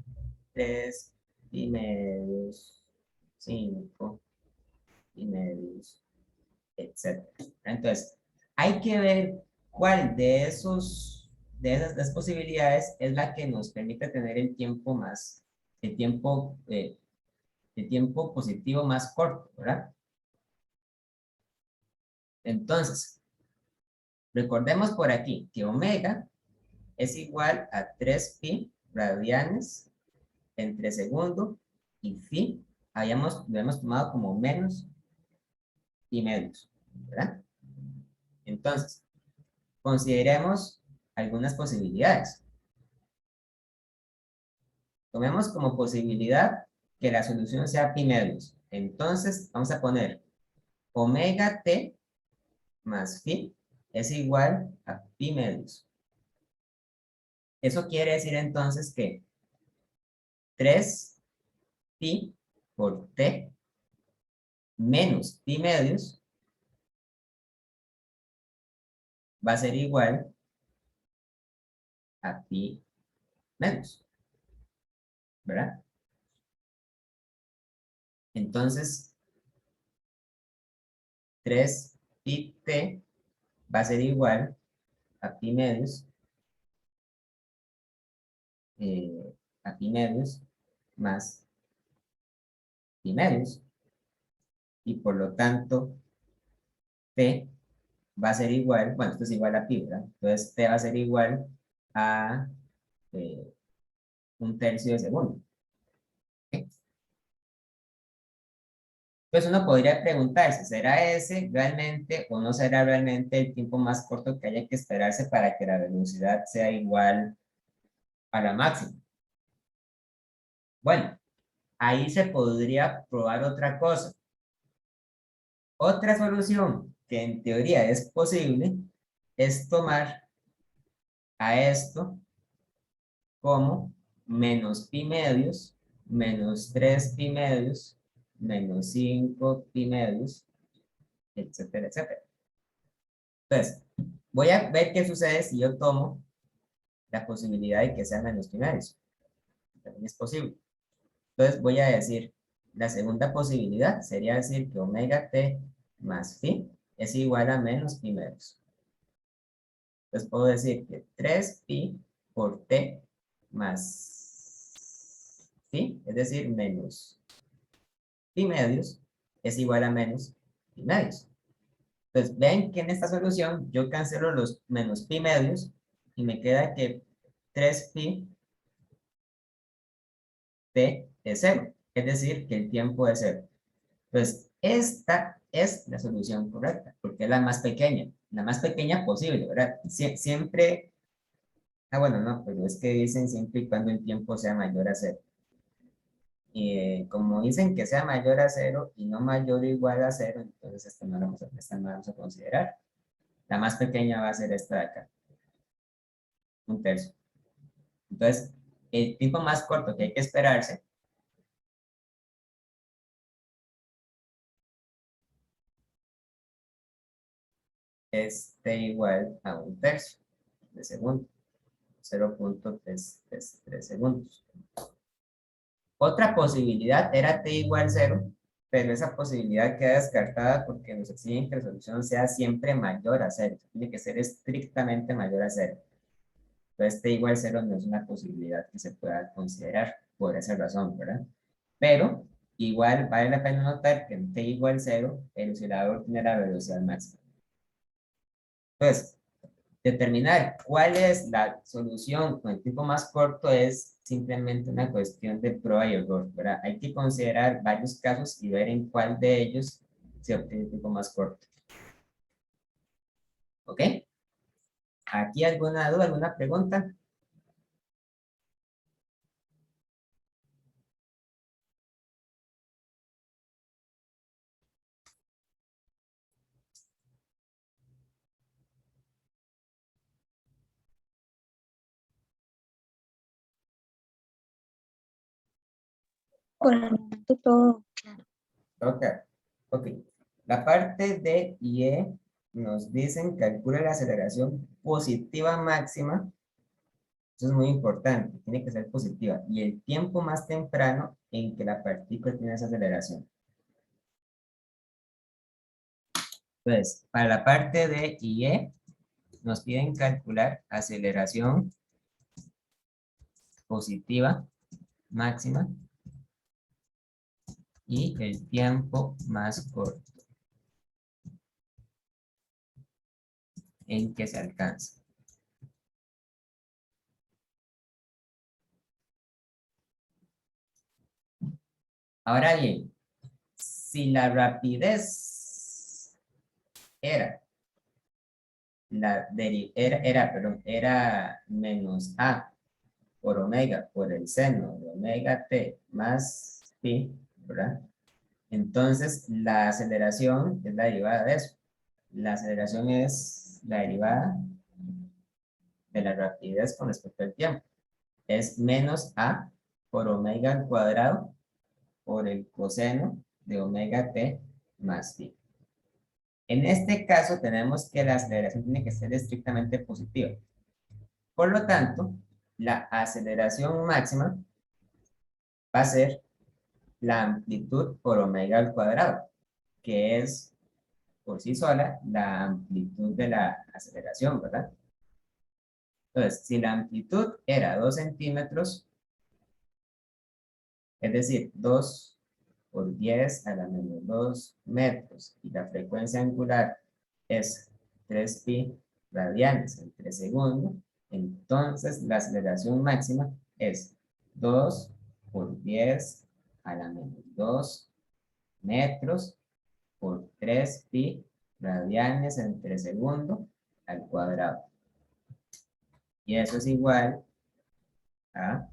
3 pi medios, 5 pi medios, etc. Entonces, hay que ver cuál de esos de esas dos posibilidades es la que nos permite tener el tiempo más, el tiempo positivo más corto, ¿verdad? Entonces, recordemos por aquí que omega es igual a 3pi radianes entre segundo y phi, lo hemos tomado como menos y menos, ¿verdad? Entonces, consideremos algunas posibilidades. Tomemos como posibilidad que la solución sea pi medios. Entonces, vamos a poner omega t más phi es igual a pi medios. Eso quiere decir entonces que 3pi por t menos pi medios va a ser igual a pi medios, ¿verdad? Entonces, 3pi t va a ser igual a pi medios, más pi medios, y por lo tanto, t va a ser igual, bueno, esto es igual a pi, ¿verdad? Entonces, t va a ser igual a 1/3 de segundo. ¿Okay? Pues uno podría preguntarse, ¿será ese realmente o no será realmente el tiempo más corto que haya que esperarse para que la velocidad sea igual a la máxima? Bueno, ahí se podría probar otra cosa. Otra solución que en teoría es posible es tomar a esto como menos pi medios, menos 3pi medios, menos 5pi medios, etcétera, etcétera. Entonces, voy a ver qué sucede si yo tomo la posibilidad de que sea menos pi medios. También es posible. Entonces, voy a decir, la segunda posibilidad sería decir que omega t más phi es igual a menos pi medios. Entonces, puedo decir que 3pi por t más phi, es decir, menos pi medios, es igual a menos pi medios. Entonces, ven que en esta solución yo cancelo los menos pi medios y me queda que 3pi t es 0, es decir, que el tiempo es 0. Entonces, esta es la solución correcta, porque es la más pequeña posible, ¿verdad? Siempre, bueno, no, pero es que dicen siempre y cuando el tiempo sea mayor a 0. Y como dicen que sea mayor a 0 y no mayor o igual a 0, entonces esta no la vamos a considerar. La más pequeña va a ser esta de acá, 1/3. Entonces, el tiempo más corto que hay que esperarse es t igual a 1/3 de segundo, 0.333 segundos. Otra posibilidad era t igual 0, pero esa posibilidad queda descartada porque nos exigen que la solución sea siempre mayor a 0. Tiene que ser estrictamente mayor a 0. Entonces, t igual 0 no es una posibilidad que se pueda considerar por esa razón, ¿verdad? Pero, igual vale la pena notar que en t igual 0, el oscilador tiene la velocidad máxima. Entonces, determinar cuál es la solución con el tiempo más corto es simplemente una cuestión de prueba y error, ¿verdad? Hay que considerar varios casos y ver en cuál de ellos se obtiene el tiempo más corto. ¿Ok? ¿Aquí alguna duda, alguna pregunta? Por el momento todo claro. Ok. Ok. La parte D y E nos dicen calcula la aceleración positiva máxima. Eso es muy importante, tiene que ser positiva. Y el tiempo más temprano en que la partícula tiene esa aceleración. Entonces, para la parte D y E, nos piden calcular aceleración positiva máxima y el tiempo más corto en que se alcanza. Ahora bien, si la rapidez era menos a por omega por el seno de omega t más pi, ¿verdad? Entonces, la aceleración es la derivada de eso. La aceleración es la derivada de la rapidez con respecto al tiempo. Es menos a por omega al cuadrado por el coseno de omega t más pi. En este caso tenemos que la aceleración tiene que ser estrictamente positiva. Por lo tanto, la aceleración máxima va a ser la amplitud por omega al cuadrado, que es por sí sola la amplitud de la aceleración, ¿verdad? Entonces, si la amplitud era 2 centímetros, es decir, 2 por 10 a la menos 2 metros, y la frecuencia angular es 3 pi radianes entre segundo, entonces la aceleración máxima es 2 por 10 a la menos 2 metros por 3 pi radianes entre segundo al cuadrado. Y eso es igual a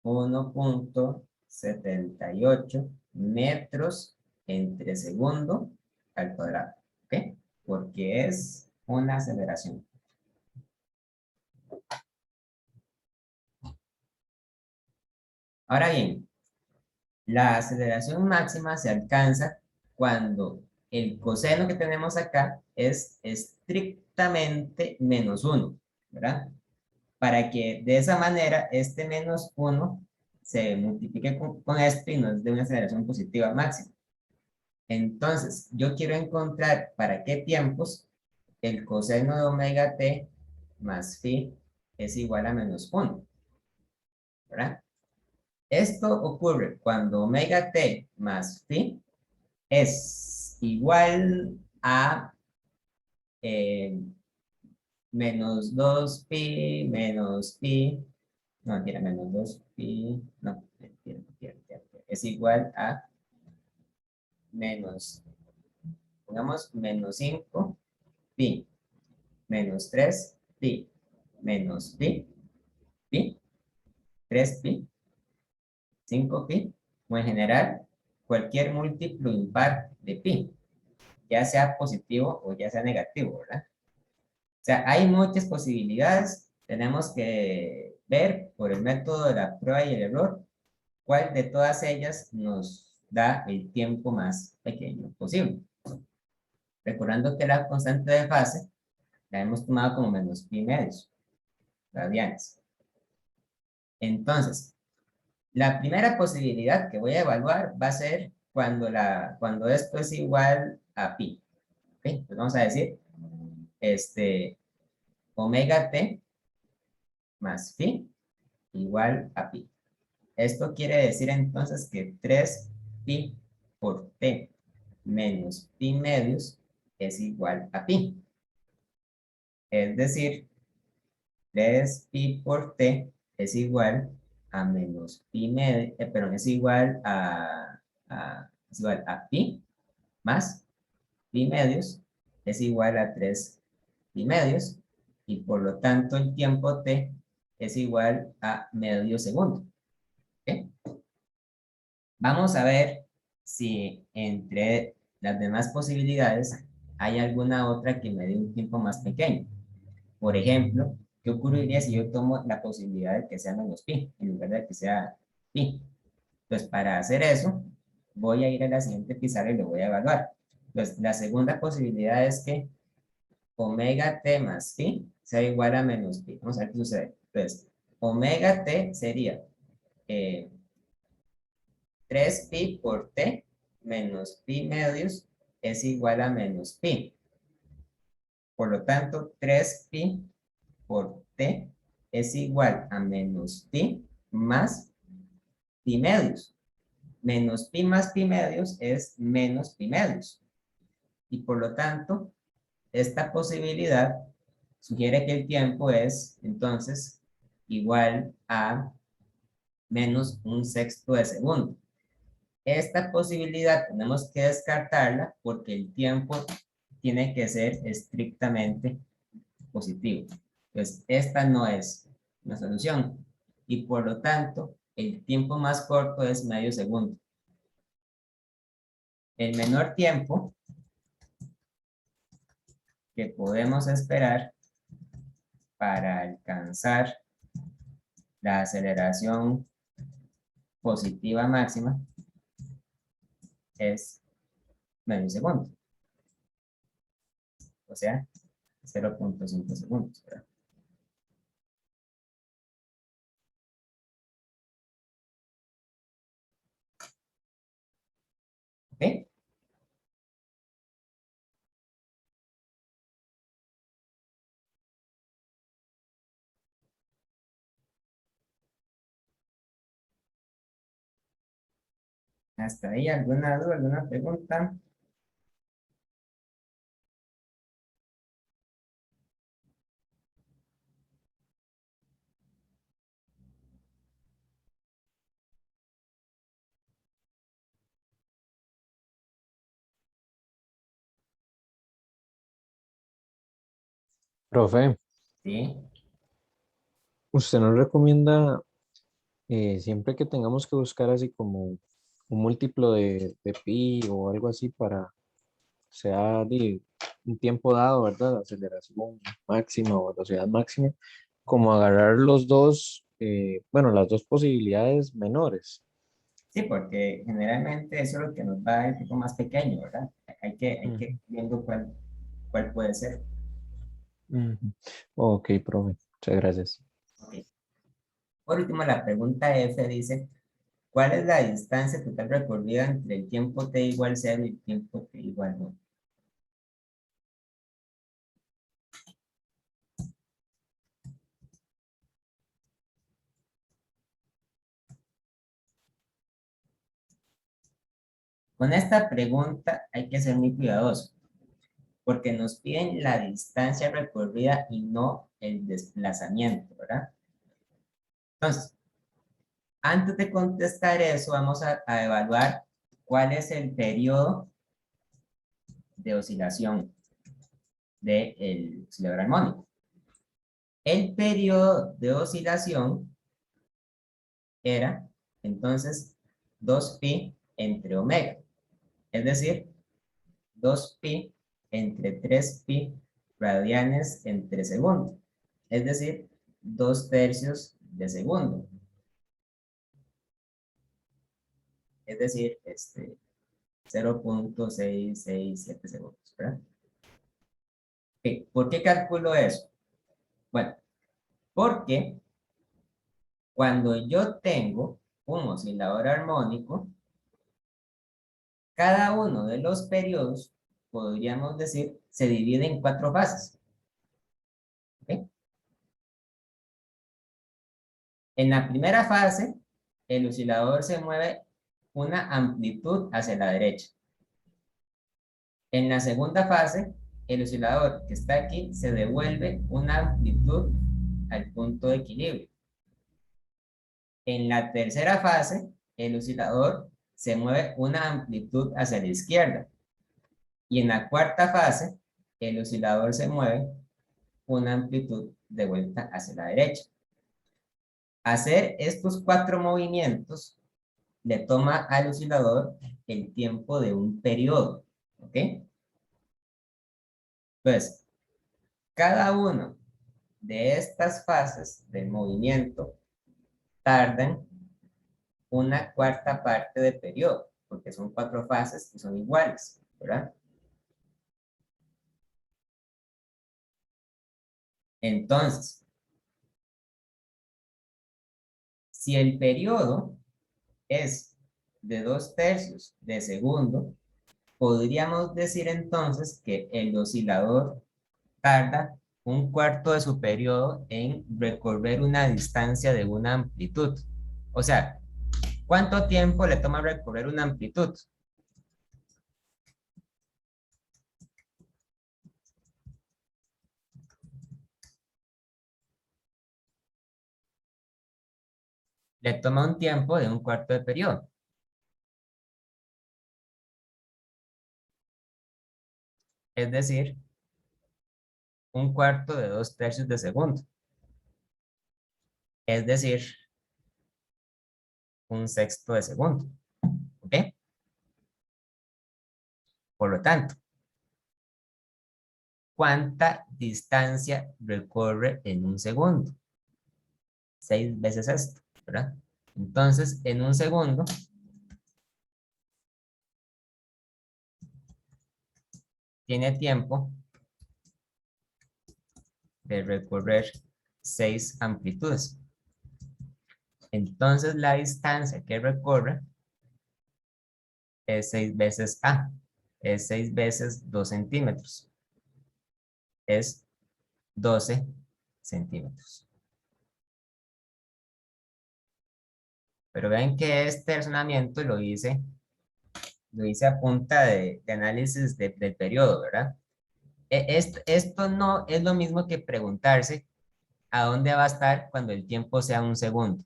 1.78 metros entre segundo al cuadrado, ¿ok? Porque es una aceleración. Ahora bien, la aceleración máxima se alcanza cuando el coseno que tenemos acá es estrictamente menos 1, ¿verdad? Para que de esa manera este menos 1 se multiplique con esto y nos dé una aceleración positiva máxima. Entonces, yo quiero encontrar para qué tiempos el coseno de omega t más phi es igual a menos 1, ¿verdad? Esto ocurre cuando omega t más phi es igual a menos 2 pi menos pi, no, mentira, menos 2 pi, no, mentira, es igual a menos, pongamos menos 5 pi, menos 3 pi, menos pi, 3 pi, 5 pi, o en general, cualquier múltiplo impar de pi, ya sea positivo o ya sea negativo, ¿verdad? O sea, hay muchas posibilidades, tenemos que ver por el método de la prueba y el error, cuál de todas ellas nos da el tiempo más pequeño posible. Recordando que la constante de fase la hemos tomado como menos pi medios radianes. Entonces, la primera posibilidad que voy a evaluar va a ser cuando esto es igual a pi. ¿Okay? Pues vamos a decir, omega t más phi igual a pi. Esto quiere decir entonces que 3 pi por t menos pi medios es igual a pi. Es decir, 3 pi por t es igual a menos pi medio, perdón, es igual a pi más pi medios es igual a 3 pi medios, y por lo tanto el tiempo t es igual a medio segundo. ¿Okay? Vamos a ver si entre las demás posibilidades hay alguna otra que me dé un tiempo más pequeño. Por ejemplo, ¿qué ocurriría si yo tomo la posibilidad de que sea menos pi en lugar de que sea pi? Entonces, para hacer eso, voy a ir a la siguiente pizarra y lo voy a evaluar. Entonces, la segunda posibilidad es que omega t más pi sea igual a menos pi. Vamos a ver qué sucede. Entonces, omega t sería 3pi por t menos pi medios es igual a menos pi. Por lo tanto, 3pi por t es igual a menos pi más pi medios. Menos pi más pi medios es menos pi medios. Y por lo tanto, esta posibilidad sugiere que el tiempo es, entonces, igual a menos 1/6 de segundo. Esta posibilidad tenemos que descartarla porque el tiempo tiene que ser estrictamente positivo. Entonces, esta no es una solución. Y por lo tanto, el tiempo más corto es medio segundo. El menor tiempo que podemos esperar para alcanzar la aceleración positiva máxima es medio segundo. O sea, 0.5 segundos, ¿verdad? ¿Ok? ¿Hasta ahí alguna duda, alguna pregunta? Profe, Sí. ¿usted nos recomienda siempre que tengamos que buscar así como un múltiplo de pi o algo así para, sea de un tiempo dado, ¿verdad? Aceleración máxima o velocidad máxima, como agarrar los dos, bueno, las dos posibilidades menores? Sí, porque generalmente eso es lo que nos va a dar el tipo más pequeño, ¿verdad? Hay que ir Ujú, viendo cuál puede ser. ujú. Ok, profe, muchas gracias. Ok. Por último, la pregunta F dice, ¿cuál es la distancia total recorrida entre el tiempo t igual 0 y el tiempo t igual 1? Con esta pregunta hay que ser muy cuidadoso, porque nos piden la distancia recorrida y no el desplazamiento, ¿verdad? Entonces, antes de contestar eso, vamos a evaluar cuál es el periodo de oscilación del oscilador armónico. El periodo de oscilación era, entonces, 2pi entre omega, es decir, 2pi entre 3pi radianes entre segundo, es decir, 2/3 de segundo, es decir, 0.667 segundos, ¿verdad? Ok, ¿por qué calculo eso? Bueno, porque cuando yo tengo un oscilador armónico, cada uno de los periodos, podríamos decir, se divide en 4 fases. ¿Ok? En la primera fase, el oscilador se mueve una amplitud hacia la derecha. En la segunda fase, el oscilador que está aquí se devuelve una amplitud al punto de equilibrio. En la tercera fase, el oscilador se mueve una amplitud hacia la izquierda. Y en la cuarta fase, el oscilador se mueve una amplitud de vuelta hacia la derecha. Hacer estos 4 movimientos le toma al oscilador el tiempo de un periodo. ¿Ok? Entonces, cada uno de estas fases del movimiento tardan una cuarta parte de periodo, porque son 4 fases y son iguales, ¿verdad? Entonces, si el periodo es de 2/3 de segundo, podríamos decir entonces que el oscilador tarda 1/4 de su periodo en recorrer una distancia de una amplitud. O sea, ¿cuánto tiempo le toma recorrer una amplitud? Le toma un tiempo de 1/4 de periodo. Es decir, 1/4 de 2/3 de segundo. Es decir, 1/6 de segundo. ¿Ok? Por lo tanto, ¿cuánta distancia recorre en un segundo? 6 veces esto, ¿verdad? Entonces, en un segundo, tiene tiempo de recorrer 6 amplitudes. Entonces, la distancia que recorre es 6 veces A, es 6 veces 2 centímetros. Es 12 centímetros. Pero vean que este razonamiento lo hice a punta de análisis del periodo, ¿verdad? Esto no es lo mismo que preguntarse a dónde va a estar cuando el tiempo sea un segundo,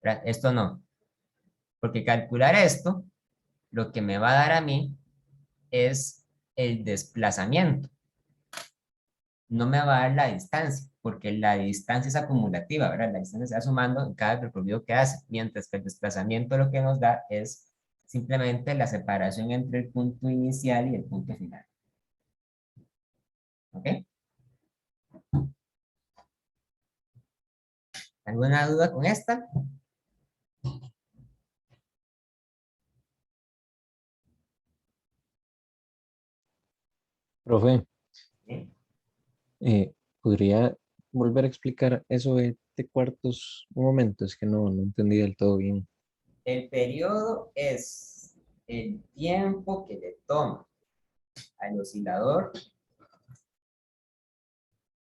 ¿verdad? Esto no. Porque calcular esto, lo que me va a dar a mí es el desplazamiento. No me va a dar la distancia, porque la distancia es acumulativa, ¿verdad? La distancia se va sumando en cada recorrido que hace, mientras que el desplazamiento lo que nos da es simplemente la separación entre el punto inicial y el punto final. ¿Ok? ¿Alguna duda con esta? Profe, ¿Sí? ¿podría volver a explicar eso de cuartos un momento? Es que no entendí del todo bien. El periodo es el tiempo que le toma al oscilador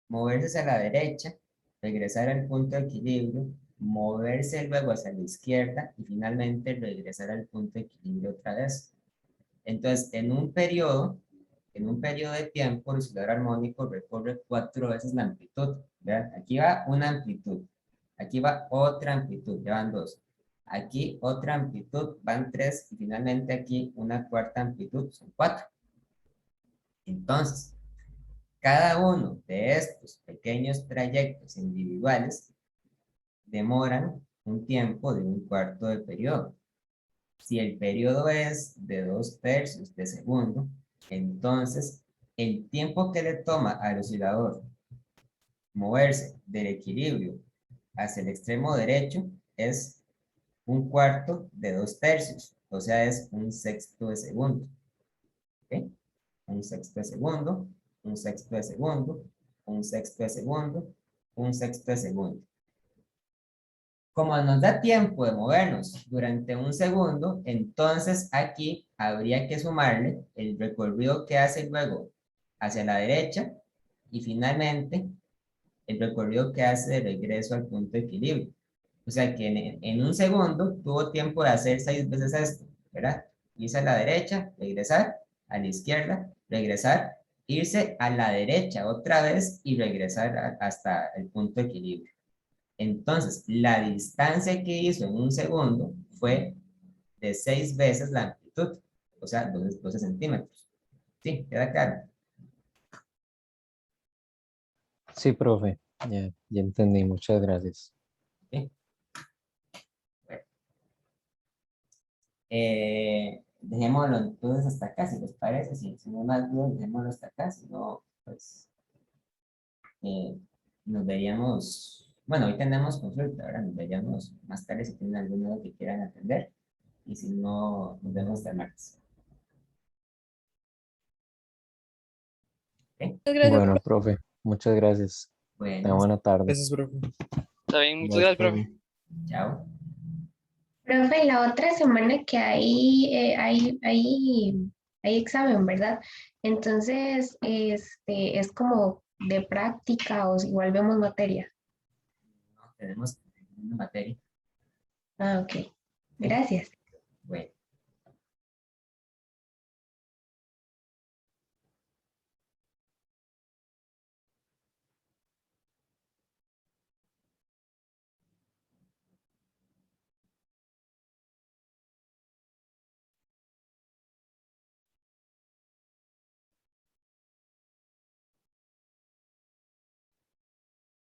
moverse hacia la derecha, regresar al punto de equilibrio, moverse luego hacia la izquierda y finalmente regresar al punto de equilibrio otra vez. Entonces, en un periodo de tiempo, el oscilador armónico recorre 4 veces la amplitud. ¿Vean? Aquí va una amplitud, aquí va otra amplitud, ya van 2. Aquí otra amplitud, van 3 y finalmente aquí una cuarta amplitud, son 4. Entonces, cada uno de estos pequeños trayectos individuales demoran un tiempo de 1/4 de periodo. Si el periodo es de 2/3 de segundo, entonces el tiempo que le toma al oscilador moverse del equilibrio hacia el extremo derecho es 1/4 de 2/3, o sea, es 1/6 de segundo. ¿Ok? 1/6 de segundo, 1/6 de segundo, 1/6 de segundo, 1/6 de segundo. Como nos da tiempo de movernos durante un segundo, entonces aquí habría que sumarle el recorrido que hace luego hacia la derecha y finalmente el recorrido que hace de regreso al punto de equilibrio. O sea que en un segundo tuvo tiempo de hacer 6 veces esto, ¿verdad? Irse a la derecha, regresar, a la izquierda, regresar, irse a la derecha otra vez y regresar hasta el punto de equilibrio. Entonces, la distancia que hizo en un segundo fue de 6 veces la amplitud, o sea, 12 centímetros. ¿Sí? ¿Queda claro? Sí, profe, ya entendí, muchas gracias. ¿Sí? Bueno. Dejémoslo entonces hasta acá, si les parece. Si no hay más dudas, dejémoslo hasta acá. Si no, pues nos veríamos. Bueno, hoy tenemos consulta, ¿verdad? Nos veríamos más tarde si tienen alguna duda que quieran atender. Y si no, nos vemos hasta el martes. ¿Ok? Muchas gracias, Bueno, profe. profe, muchas gracias. Tenga Bueno, buena tarde. Gracias, profe. Está bien, muchas Bye, gracias, profe. profe. chao. Profe, la otra semana que hay examen, ¿verdad? Entonces, es como de práctica o si igual vemos materia. No tenemos una materia. Ah, ok. Gracias. Bueno.